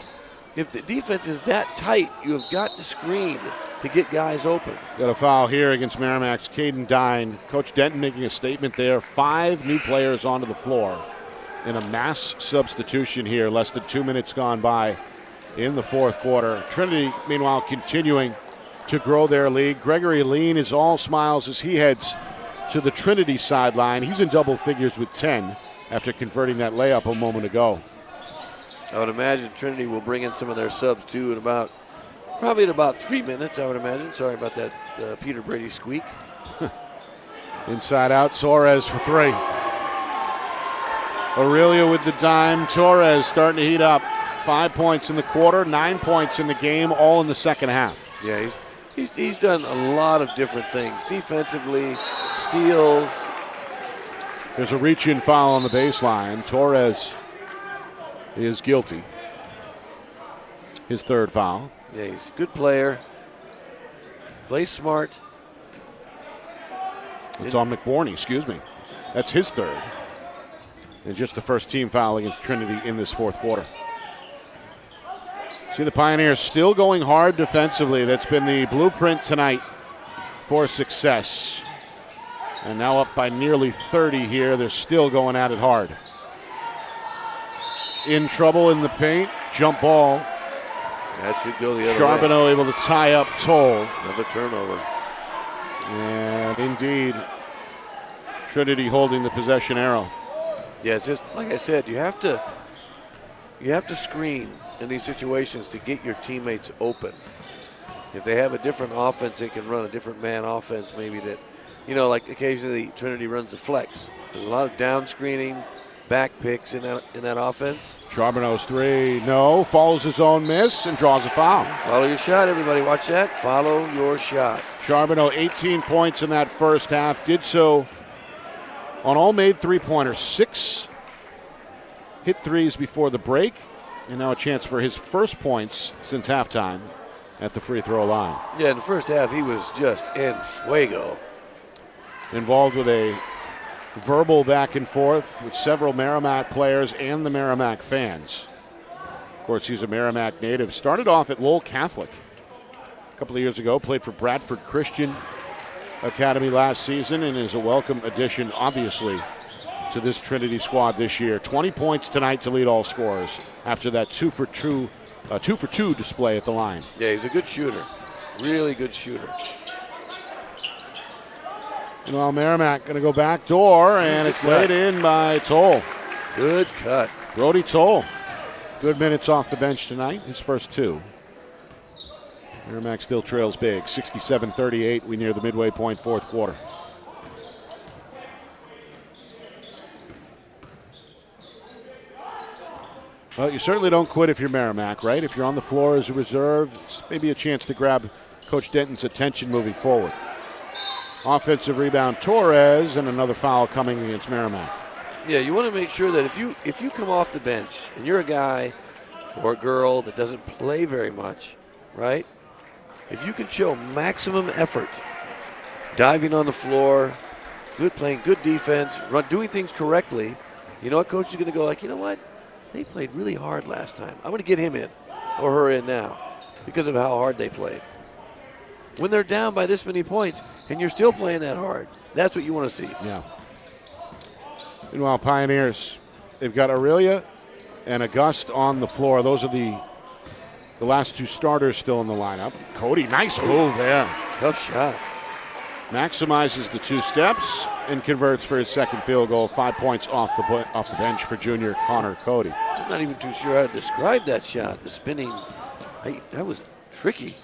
If the defense is that tight, you have got to screen to get guys open. Got a foul here against Merrimack's Caden Dine. Coach Denton making a statement there. 5 new players onto the floor in a mass substitution here. Less than 2 minutes gone by in the fourth quarter. Trinity, meanwhile, continuing to grow their lead. Gregory Lean is all smiles as he heads to the Trinity sideline. He's in double figures with 10 after converting that layup a moment ago. I would imagine Trinity will bring in some of their subs too probably in about 3 minutes, I would imagine. Sorry about that Peter Brady squeak. Inside out, Torres for 3. Aurelia with the dime. Torres starting to heat up. 5 points in the quarter, 9 points in the game, all in the second half. Yeah, he's done a lot of different things. Defensively, steals. There's a reach-in foul on the baseline. Torres is guilty. His third foul. Yeah, he's a good player. Plays smart. It's on McBorney, excuse me. That's his third. And just the first team foul against Trinity in this fourth quarter. See the Pioneers still going hard defensively. That's been the blueprint tonight for success. And now up by nearly 30 here. They're still going at it hard. In trouble in the paint. Jump ball. That should go the other Charbonneau way. able to tie up Toll. Another turnover. And indeed, Trinity holding the possession arrow. Yeah, it's just like I said, you have to screen in these situations to get your teammates open. If they have a different offense, they can run a different man offense maybe that, like occasionally Trinity runs the flex. There's a lot of down screening, back picks in that offense. Charbonneau's 3, no, follows his own miss and draws a foul. Follow your shot, everybody. Watch that. Follow your shot. Charbonneau, 18 points in that first half. Did so on all made three-pointers. 6 hit threes before the break. And now a chance for his first points since halftime at the free throw line. Yeah, in the first half, he was just en fuego. Involved with a verbal back and forth with several Merrimack players and the Merrimack fans. Of course, he's a Merrimack native. Started off at Lowell Catholic a couple of years ago. Played for Bradford Christian Academy last season and is a welcome addition, obviously, to this Trinity squad this year. 20 points tonight to lead all scorers after that 2 for 2 display at the line. Yeah, he's a good shooter. Really good shooter. Well, Merrimack going to go back door, and it's laid in by Toll. Good cut. Brody Toll. Good minutes off the bench tonight, his first 2. Merrimack still trails big, 67-38. We near the midway point, fourth quarter. Well, you certainly don't quit if you're Merrimack, right? If you're on the floor as a reserve, it's maybe a chance to grab Coach Denton's attention moving forward. Offensive rebound, Torres, and another foul coming against Merrimack. Yeah, you want to make sure that if you come off the bench and you're a guy or a girl that doesn't play very much, right? If you can show maximum effort, diving on the floor, playing good defense, doing things correctly, you know what, coach is going to go like, you know what? They played really hard last time. I'm going to get him in or her in now because of how hard they played. When they're down by this many points and you're still playing that hard, that's what you want to see. Yeah. Meanwhile, Pioneers, they've got Aurelia and August on the floor. Those are the last 2 starters still in the lineup. Cody, nice move there. Tough shot. Maximizes the 2 steps and converts for his second field goal. 5 points off the bench for junior Connor Cody. I'm not even too sure how to describe that shot. The spinning, that was tricky.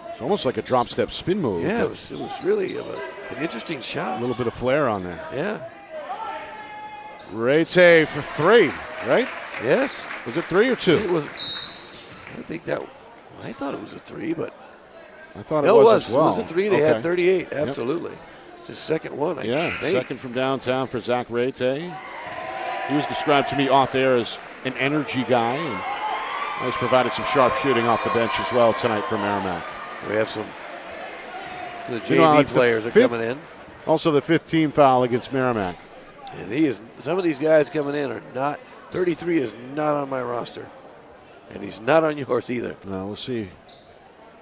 It's almost like a drop step spin move. Yeah, it was really an interesting shot. A little bit of flair on there. Yeah. Rete for 3, right? Yes. Was it 3 or 2? It was. I thought it was a 3, but I thought No, it was as well. It was a 3. They had 38. Absolutely. Yep. It's his second one, I think. Second from downtown for Zach Rete. He was described to me off air as an energy guy, and has provided some sharp shooting off the bench as well tonight for Merrimack. We have some the JV players are coming in. Also the 5th team foul against Merrimack. And some of these guys coming in are not, 33 is not on my roster. And he's not on yours either. Well, we'll see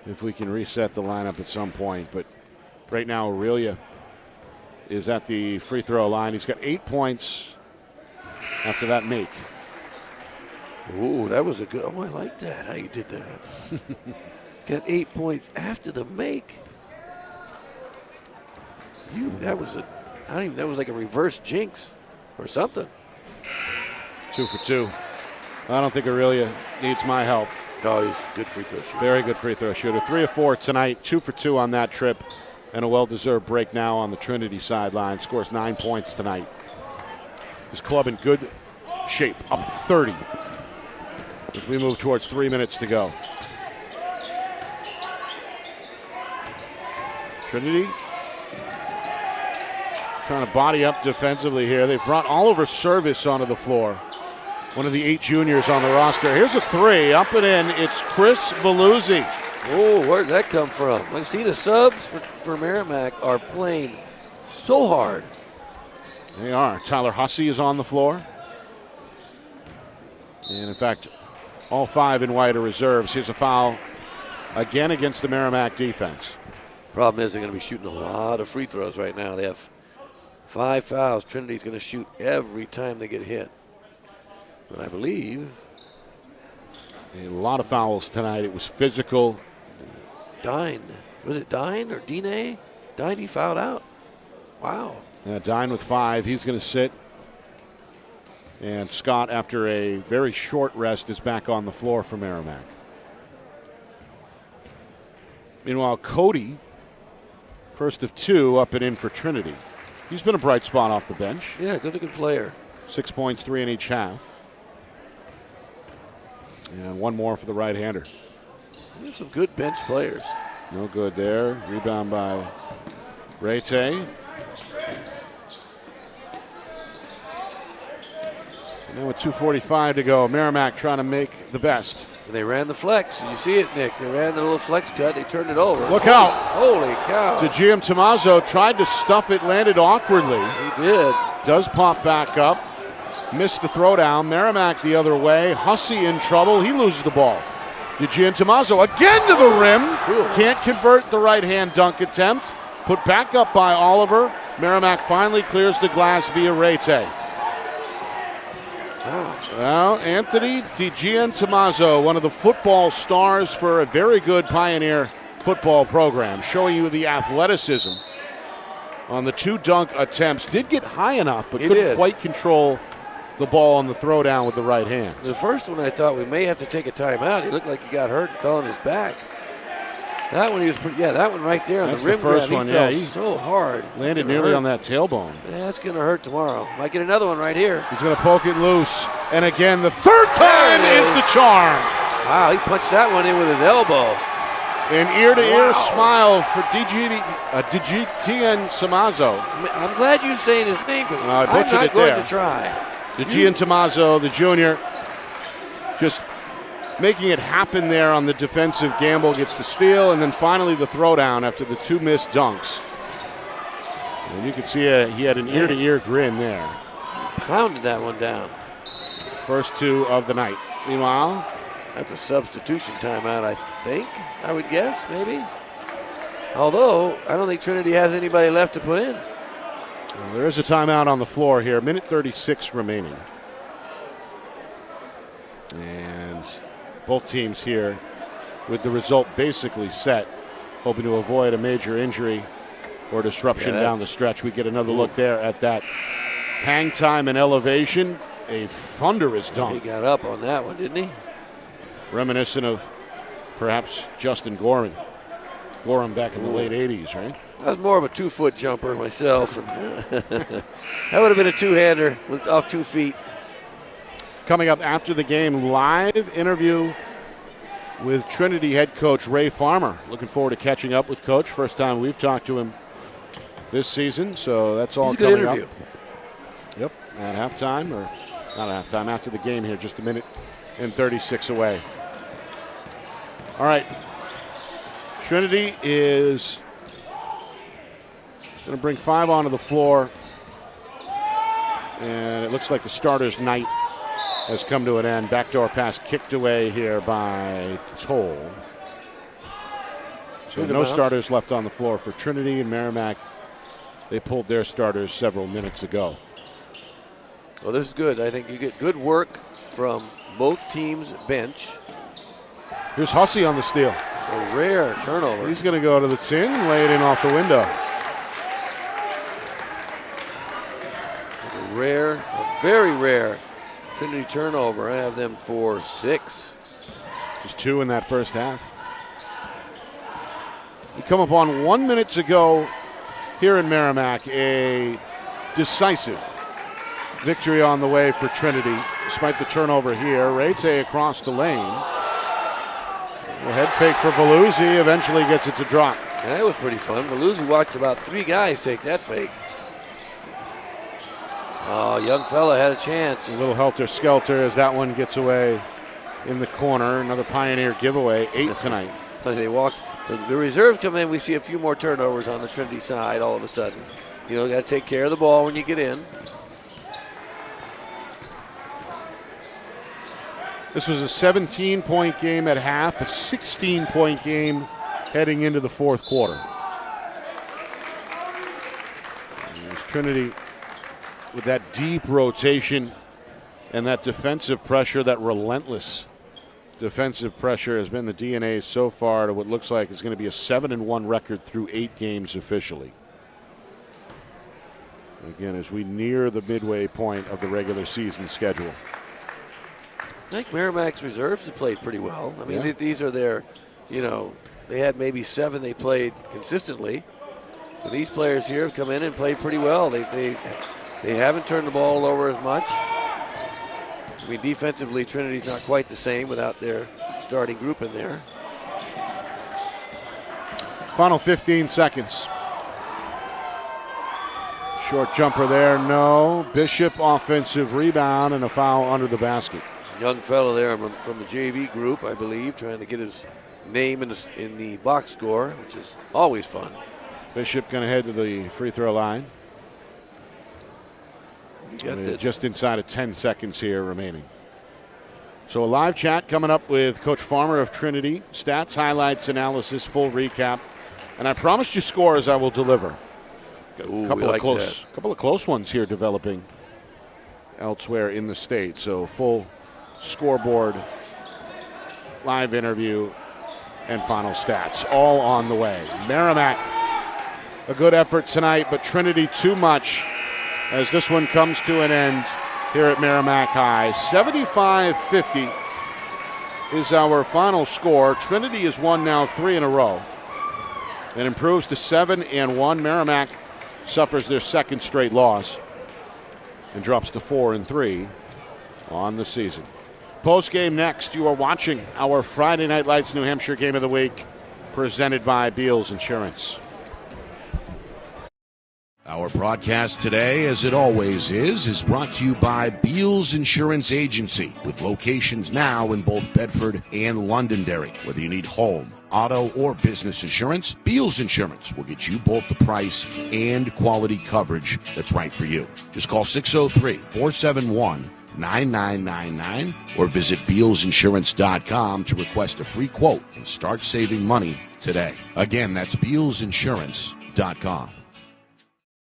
if we can reset the lineup at some point. But right now, Aurelia is at the free throw line. He's got 8 points after that make. Ooh, that was a good. Oh, I like that, how you did that. He's got 8 points after the make. That was that was like a reverse jinx or something. 2 for 2. I don't think Aurelia needs my help. No, he's a good free throw shooter. Very good free throw shooter. 3 of 4 tonight, 2 for 2 on that trip, and a well-deserved break now on the Trinity sideline. Scores 9 points tonight. This club in good shape, up 30 as we move towards 3 minutes to go. Trinity trying to body up defensively here. They've brought Oliver Service onto the floor, one of the 8 juniors on the roster. Here's a 3, up and in. It's Chris Veluzzi. Oh, where did that come from? I see the subs for Merrimack are playing so hard. They are. Tyler Hussey is on the floor. And in fact, all 5 in white are reserves. Here's a foul again against the Merrimack defense. Problem is they're going to be shooting a lot of free throws right now. They have 5 fouls. Trinity's going to shoot every time they get hit. But I believe a lot of fouls tonight. It was physical. Dine. Was it Dine or Dine? Dine, he fouled out. Wow. Yeah, Dine with 5. He's going to sit. And Scott, after a very short rest, is back on the floor for Merrimack. Meanwhile, Cody, first of 2, up and in for Trinity. He's been a bright spot off the bench. Yeah, good player. 6 points, 3 in each half. And 1 more for the right-hander. There's some good bench players. No good there. Rebound by Rete. Now with 2:45 to go, Merrimack trying to make the best. And they ran the flex. Did you see it, Nick? They ran the little flex cut. They turned it over. Look out. Holy cow. Tjigiem Tomaso tried to stuff it, landed awkwardly. He did. Does pop back up. Missed the throwdown. Merrimack the other way. Hussey in trouble. He loses the ball. Tjigiem Tomaso again to the rim. Cool. Can't convert the right-hand dunk attempt. Put back up by Oliver. Merrimack finally clears the glass via Rete. Well, Anthony Tjigiem Tomaso, one of the football stars for a very good Pioneer football program, showing you the athleticism on the 2 dunk attempts. Did get high enough, but couldn't quite control the ball on the throwdown with the right hand. The first one I thought we may have to take a timeout. He looked like he got hurt and fell on his back. That one he was pretty, that one right there on the rim first grab, one, he fell so hard. Landed nearly on that tailbone. Yeah, that's going to hurt tomorrow. Might get another one right here. He's going to poke it loose. And again, the third time is the charm. Wow, he punched that one in with his elbow. An ear-to-ear smile for Tjigiem Tomaso. I'm glad you're saying his name because I'm not going to try. Tjigiem Tomaso, the junior, just making it happen there on the defensive gamble, gets the steal, and then finally the throwdown after the 2 missed dunks. And you can see he had an ear-to-ear grin there. Pounded that one down. First 2 of the night. Meanwhile, that's a substitution timeout, I think. I would guess, maybe. Although, I don't think Trinity has anybody left to put in. Well, there is a timeout on the floor here. Minute 36 remaining. And both teams here with the result basically set, hoping to avoid a major injury or disruption down the stretch. We get another look there at that hang time and elevation. A thunderous dunk. He got up on that one, didn't he? Reminiscent of perhaps Justin Gorham. Gorham back in the late 80s, right? I was more of a 2-foot jumper myself. That would have been a 2-hander off 2 feet. Coming up after the game, live interview with Trinity head coach Ray Farmer. Looking forward to catching up with Coach. First time we've talked to him this season, so that's all coming up. He's a good interview. Yep, at halftime, or not at halftime, after the game here, just a minute and 36 away. All right, Trinity is going to bring 5 onto the floor, and it looks like the starters' night has come to an end. Backdoor pass kicked away here by Toll. So no starters left on the floor for Trinity and Merrimack. They pulled their starters several minutes ago. Well, this is good. I think you get good work from both teams' bench. Here's Hussey on the steal. A rare turnover. He's going to go to the tin and lay it in off the window. A very rare Trinity turnover. I have them for 6. Just 2 in that first half. We come up on 1 minute to go here in Merrimack. A decisive victory on the way for Trinity, despite the turnover here. Rete across the lane. A head fake for Veluzzi, eventually gets it to drop. That was pretty fun. Veluzzi watched about 3 guys take that fake. Oh, young fella had a chance. A little helter-skelter as that one gets away in the corner. Another Pioneer giveaway, 8 tonight. As they walk, the reserves come in, we see a few more turnovers on the Trinity side all of a sudden. You know, got to take care of the ball when you get in. This was a 17-point game at half, a 16-point game heading into the fourth quarter. There's Trinity with that deep rotation and that defensive pressure, that relentless defensive pressure has been the DNA so far to what looks like is going to be a 7-1 record through 8 games officially. Again, as we near the midway point of the regular season schedule. I think Merrimack's reserves have played pretty well. I mean, these are their, they had maybe 7 they played consistently. But these players here have come in and played pretty well. They haven't turned the ball over as much. I mean, defensively, Trinity's not quite the same without their starting group in there. Final 15 seconds. Short jumper there, no. Bishop offensive rebound and a foul under the basket. Young fellow there from the JV group, I believe, trying to get his name in the box score, which is always fun. Bishop going to head to the free throw line. Just inside of 10 seconds here remaining. So a live chat coming up with Coach Farmer of Trinity. Stats, highlights, analysis, full recap. And I promised you scores I will deliver. A couple of close ones here developing elsewhere in the state. So full scoreboard, live interview, and final stats all on the way. Merrimack, a good effort tonight, but Trinity too much as this one comes to an end here at Merrimack High. 75-50 is our final score. Trinity has won now 3 in a row and improves to 7-1. Merrimack suffers their second straight loss and drops to 4-3 on the season. Postgame next. You are watching our Friday Night Lights New Hampshire Game of the Week presented by Beals Insurance. Our broadcast today, as it always is brought to you by Beals Insurance Agency, with locations now in both Bedford and Londonderry. Whether you need home, auto, or business insurance, Beals Insurance will get you both the price and quality coverage that's right for you. Just call 603-471-9999 or visit BealsInsurance.com to request a free quote and start saving money today. Again, that's BealsInsurance.com.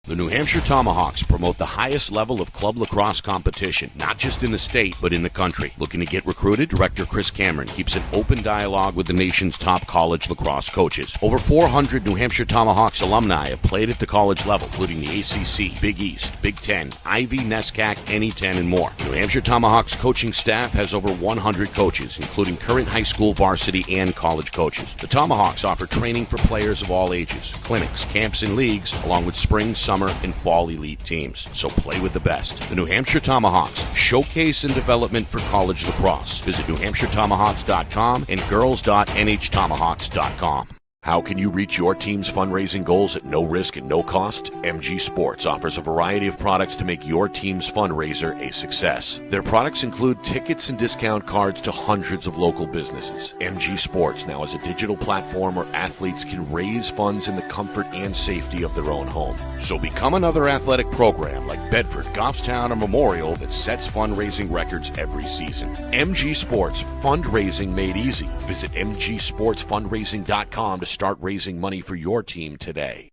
The New Hampshire Tomahawks promote the highest level of club lacrosse competition, not just in the state, but in the country. Looking to get recruited? Director Chris Cameron keeps an open dialogue with the nation's top college lacrosse coaches. Over 400 New Hampshire Tomahawks alumni have played at the college level, including the ACC, Big East, Big Ten, Ivy, NESCAC, NE10, and more. The New Hampshire Tomahawks coaching staff has over 100 coaches, including current high school, varsity, and college coaches. The Tomahawks offer training for players of all ages, clinics, camps, and leagues, along with spring, summer, summer and fall elite teams. So play with the best. The New Hampshire Tomahawks, showcase and development for college lacrosse. Visit NewHampshireTomahawks.com and girls.nhtomahawks.com. How can you reach your team's fundraising goals at no risk and no cost? MG Sports offers a variety of products to make your team's fundraiser a success. Their products include tickets and discount cards to hundreds of local businesses. MG Sports now has a digital platform where athletes can raise funds in the comfort and safety of their own home. So become another athletic program like Bedford, Goffstown, or Memorial that sets fundraising records every season. MG Sports, fundraising made easy. Visit mgsportsfundraising.com to start raising money for your team today.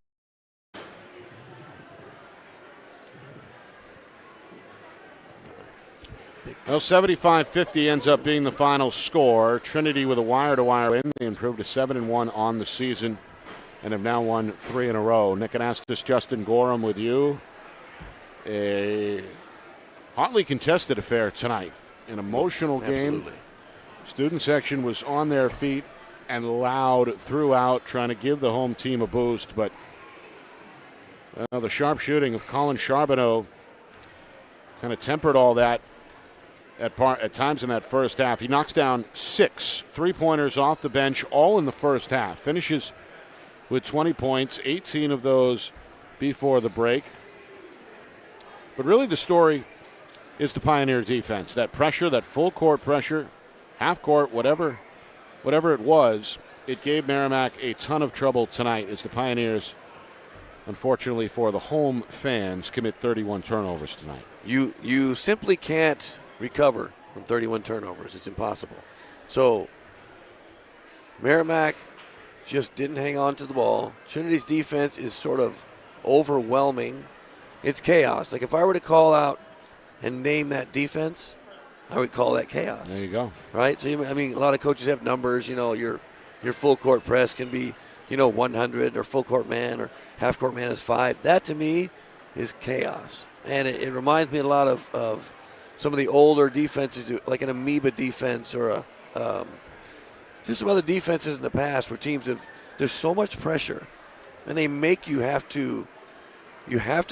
Well, 75-50 ends up being the final score. Trinity with a wire-to-wire win. They improved to 7-1 on the season and have now won 3 in a row. Nick Anastas, Justin Gorham with you. A hotly contested affair tonight. An emotional game. Absolutely. Student section was on their feet and loud throughout, trying to give the home team a boost. But the sharp shooting of Colin Charbonneau kind of tempered all that at times in that first half. He knocks down 6 3-pointers off the bench, all in the first half. Finishes with 20 points, 18 of those before the break. But really the story is the Pioneer defense. That pressure, that full court pressure, half court, whatever it was, it gave Merrimack a ton of trouble tonight as the Pioneers, unfortunately for the home fans, commit 31 turnovers tonight. You simply can't recover from 31 turnovers. It's impossible. So Merrimack just didn't hang on to the ball. Trinity's defense is sort of overwhelming. It's chaos. Like if I were to call out and name that defense, I would call that chaos. There you go. Right? So, a lot of coaches have numbers. Your full court press can be, 100 or full court man or half court man is 5. That to me is chaos. And it reminds me a lot of some of the older defenses, like an amoeba defense or just some other defenses in the past where teams there's so much pressure and they make you have to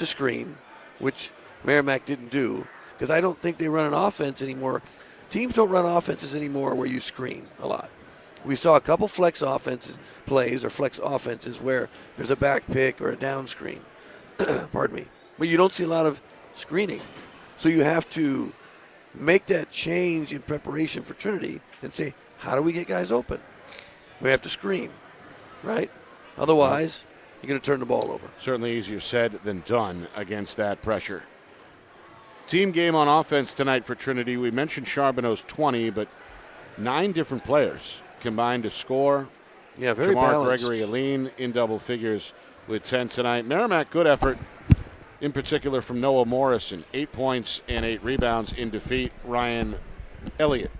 screen, which Merrimack didn't do. Because I don't think they run an offense anymore. Teams don't run offenses anymore where you screen a lot. We saw a couple flex offenses plays or flex offenses where there's a back pick or a down screen. Pardon me. But you don't see a lot of screening. So you have to make that change in preparation for Trinity and say, how do we get guys open? We have to screen, right? Otherwise, you're going to turn the ball over. Certainly easier said than done against that pressure. Team game on offense tonight for Trinity. We mentioned Charbonneau's 20, but 9 different players combined to score. Yeah, very Jamar balanced. Gregory Aline in double figures with 10 tonight. Merrimack, good effort, in particular from Noah Morrison. 8 points and 8 rebounds in defeat. Ryan Elliott,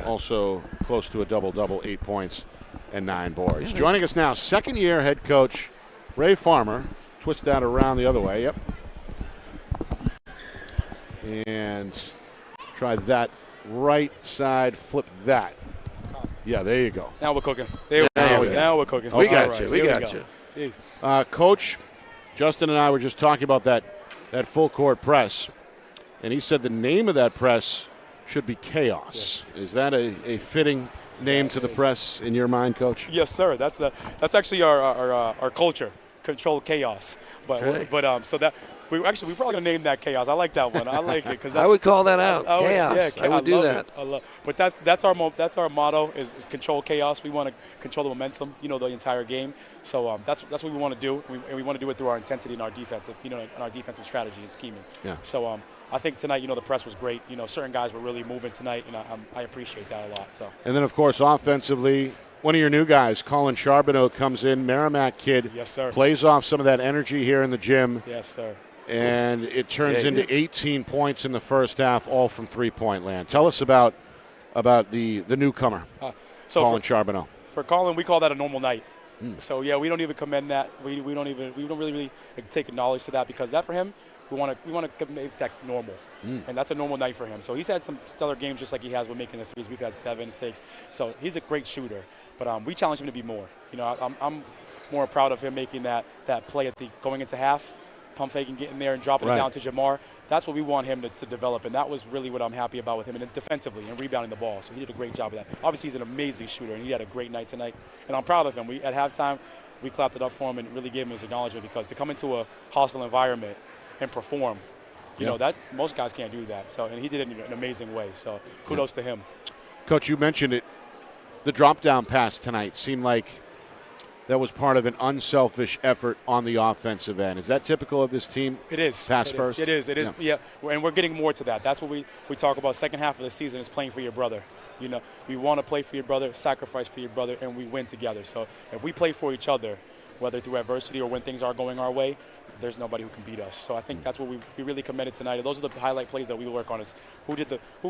also close to a double-double, 8 points and 9 boards. Yeah. Joining us now, second-year head coach Ray Farmer. Twist that around the other way. Yep. And try that right side, flip that. Yeah, there you go. Now we're cooking. Now we're cooking. We got All you. right, We here got go. you. Jeez. Coach, Justin and I were just talking about that full court press, and he said the name of that press should be Chaos. Yeah. Is that a fitting name to the press in your mind, Coach? Yes, sir. That's actually our culture, control chaos. So that we probably gonna name that Chaos. I like that one. I like it because I would call that out. Chaos. Yeah, I would do that. But that's our motto is control chaos. We want to control the momentum, the entire game. So that's what we want to do, and we want to do it through our intensity and our defensive, and our defensive strategy and scheming. Yeah. So I think tonight, the press was great. Certain guys were really moving tonight, and I appreciate that a lot. So. And then of course offensively, one of your new guys, Colin Charbonneau, comes in, Merrimack kid. Yes, sir. Plays off some of that energy here in the gym. Yes, sir. And it turns into 18 points in the first half, all from three-point land. Tell us about the newcomer, Colin Charbonneau. For Colin, we call that a normal night. So we don't even commend that. We don't really take knowledge to that because that for him, we want to make that normal, and that's a normal night for him. So he's had some stellar games just like he has with making the threes. We've had 7, 6. So he's a great shooter, but we challenge him to be more. I'm more proud of him making that play going into half. pump faking, getting there and dropping it down to Jamar. That's what we want him to develop, and that was really what I'm happy about with him, and defensively and rebounding the ball. So he did a great job of that. Obviously, he's an amazing shooter, and he had a great night tonight, and I'm proud of him. At halftime, we clapped it up for him and really gave him his acknowledgement, because to come into a hostile environment and perform, you know, that most guys can't do that. So, and he did it in an amazing way. So kudos to him. Coach, you mentioned it. The drop-down pass tonight seemed like that was part of an unselfish effort on the offensive end. Is that typical of this team? It is. Pass first? It is. Yeah. And we're getting more to that. That's what we talk about. Second half of the season is playing for your brother. You know, we want to play for your brother, sacrifice for your brother, and we win together. So if we play for each other, whether through adversity or when things are going our way, there's nobody who can beat us. So I think that's what we really committed tonight. Those are the highlight plays that we work on, is who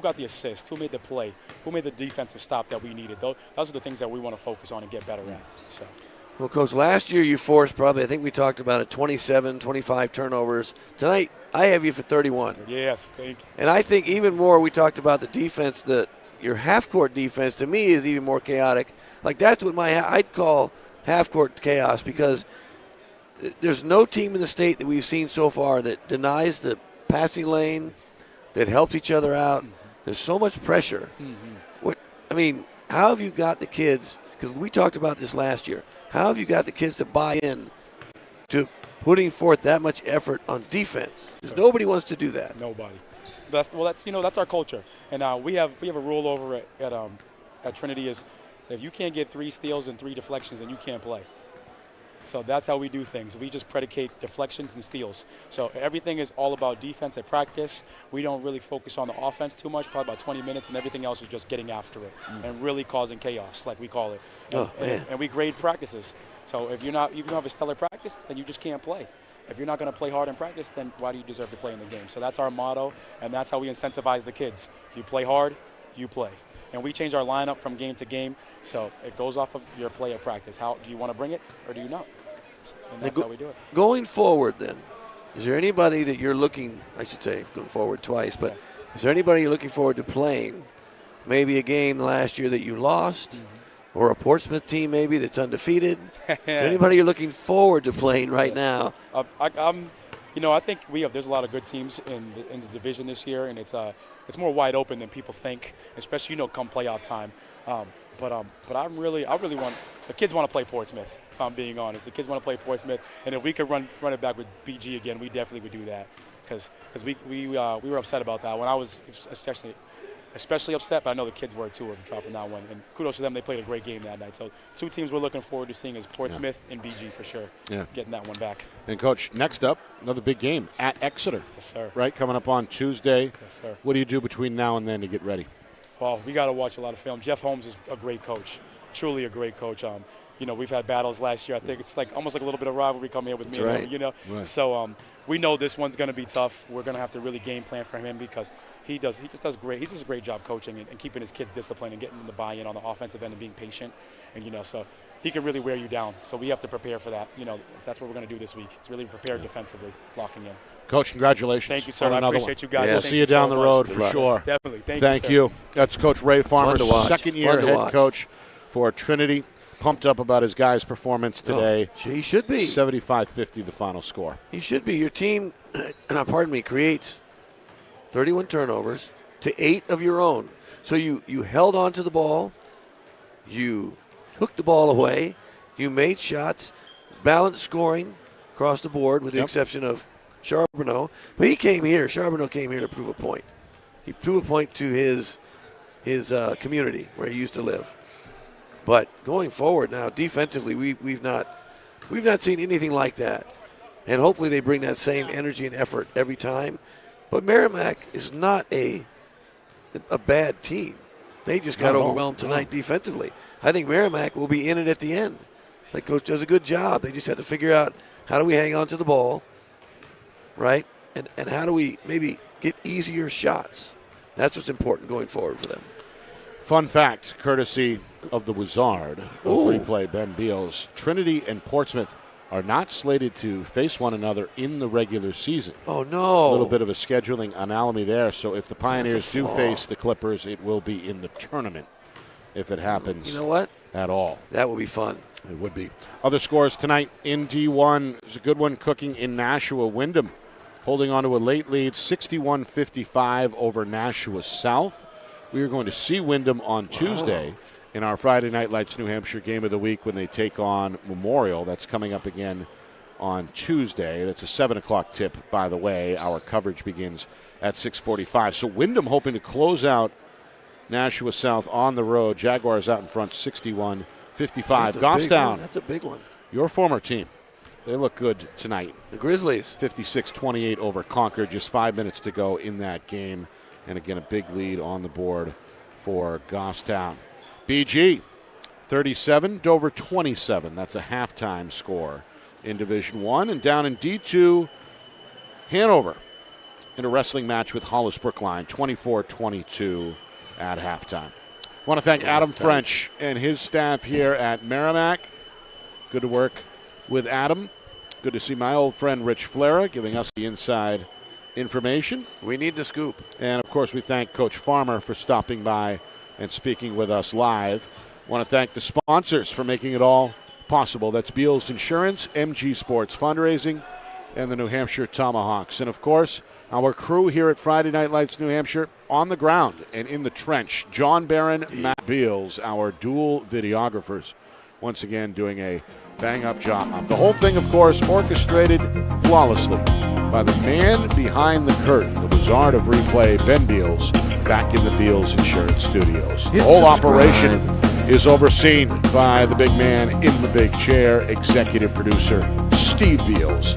got the assist, who made the play, who made the defensive stop that we needed. Those are the things that we want to focus on and get better at. So. Well, Coach, last year you forced probably, I think we talked about it, 27, 25 turnovers. Tonight, I have you for 31. Yes, thank you. And I think even more, we talked about the defense, that your half-court defense, to me, is even more chaotic. Like, that's what I'd call half-court chaos, because there's no team in the state that we've seen so far that denies the passing lane, that helps each other out. There's so much pressure. How have you got the kids, because we talked about this last year, how have you got the kids to buy in to putting forth that much effort on defense? Because nobody wants to do that. Nobody. That's our culture. And we have a rule over at Trinity, is if you can't get 3 steals and 3 deflections, then you can't play. So that's how we do things. We just predicate deflections and steals. So everything is all about defense at practice. We don't really focus on the offense too much, probably about 20 minutes, and everything else is just getting after it and really causing chaos, like we call it. And we grade practices. So if you don't have a stellar practice, then you just can't play. If you're not going to play hard in practice, then why do you deserve to play in the game? So that's our motto, and that's how we incentivize the kids. If you play hard, you play. And we change our lineup from game to game, so it goes off of your play at practice. How do you want to bring it, or do you not? And that's how we do it. Going forward, then, is there anybody that you're looking, I should say, going forward twice, but is there anybody you're looking forward to playing? Maybe a game last year that you lost, or a Portsmouth team maybe that's undefeated? Is there anybody you're looking forward to playing right now? I think there's a lot of good teams in the division this year, and it's more wide open than people think, especially come playoff time. But I really want the kids want to play Portsmouth. If I'm being honest, the kids want to play Portsmouth, and if we could run it back with BG again, we definitely would do that, because we were upset about that when I was especially upset, but I know the kids were too of dropping that one. And kudos to them; they played a great game that night. So 2 teams we're looking forward to seeing is Portsmouth and BG for sure. Yeah, getting that one back. And Coach, next up, another big game at Exeter. Yes, sir. Right, coming up on Tuesday. Yes, sir. What do you do between now and then to get ready? Well, we got to watch a lot of film. Jeff Holmes is a great coach, truly a great coach. We've had battles last year. I think it's almost like a little bit of rivalry coming here with me and him, Right. So we know this one's going to be tough. We're going to have to really game plan for him, because he just does great. He does a great job coaching and keeping his kids disciplined and getting them to buy in on the offensive end and being patient. And, so he can really wear you down. So we have to prepare for that. That's what we're going to do this week. It's really prepare defensively, locking in. Coach, congratulations. Thank you, sir. I appreciate you guys. We'll see you down the road for sure. Definitely. Thank you. That's Coach Ray Farmer, second-year head coach for Trinity. Pumped up about his guys' performance today. He should be. 75-50 the final score. He should be. Your team, creates 31 turnovers to 8 of your own. So you held on to the ball. You took the ball away. You made shots. Balanced scoring across the board with the exception of Charbonneau. But Charbonneau came here to prove a point. He proved a point to his community where he used to live. But going forward now, defensively, we've not seen anything like that. And hopefully they bring that same energy and effort every time. But Merrimack is not a bad team. They just got overwhelmed tonight defensively. I think Merrimack will be in it at the end. The coach does a good job. They just have to figure out, how do we hang on to the ball, right? And how do we maybe get easier shots? That's what's important going forward for them. Fun fact, courtesy of the Wizard of Replay, Ben Beals. Trinity and Portsmouth are not slated to face one another in the regular season. Oh, no. A little bit of a scheduling anomaly there. So if the Pioneers do face the Clippers, it will be in the tournament if it happens. You know what? At all. That will be fun. It would be. Other scores tonight in D1. There's a good one cooking in Nashua. Wyndham holding on to a late lead, 61-55 over Nashua South. We are going to see Wyndham on Tuesday in our Friday Night Lights New Hampshire Game of the Week when they take on Memorial. That's coming up again on Tuesday. That's a 7 o'clock tip, by the way. Our coverage begins at 6:45. So Wyndham hoping to close out Nashua South on the road. Jaguars out in front, 61-55. Goffstown. That's a big one. Your former team. They look good tonight. The Grizzlies. 56-28 over Concord. Just 5 minutes to go in that game. And again, a big lead on the board for Goffstown. BG, 37, Dover 27. That's a halftime score in Division 1. And down in D2, Hanover in a wrestling match with Hollis Brookline, 24-22 at halftime. I want to thank Adam French and his staff here at Merrimack. Good to work with Adam. Good to see my old friend Rich Flera giving us the inside information. We need the scoop. And, of course, we thank Coach Farmer for stopping by and speaking with us live. I want to thank the sponsors for making it all possible. That's Beals Insurance, MG Sports Fundraising, and the New Hampshire Tomahawks. And, of course, our crew here at Friday Night Lights New Hampshire on the ground and in the trench. John Barron, Matt Beals, our dual videographers, once again doing a bang-up job. The whole thing, of course, orchestrated flawlessly by the man behind the curtain, the wizard of replay, Ben Beals, back in the Beals Insurance Studios. The whole operation is overseen by the big man in the big chair, executive producer Steve Beals,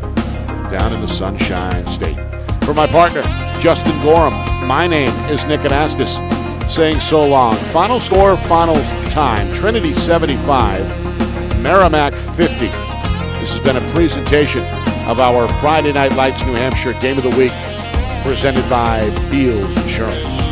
down in the Sunshine State. For my partner, Justin Gorham, my name is Nick Anastas, saying so long. Final score, final time, Trinity 75, Merrimack 50. This has been a presentation of our Friday Night Lights New Hampshire Game of the Week, presented by Beals Insurance.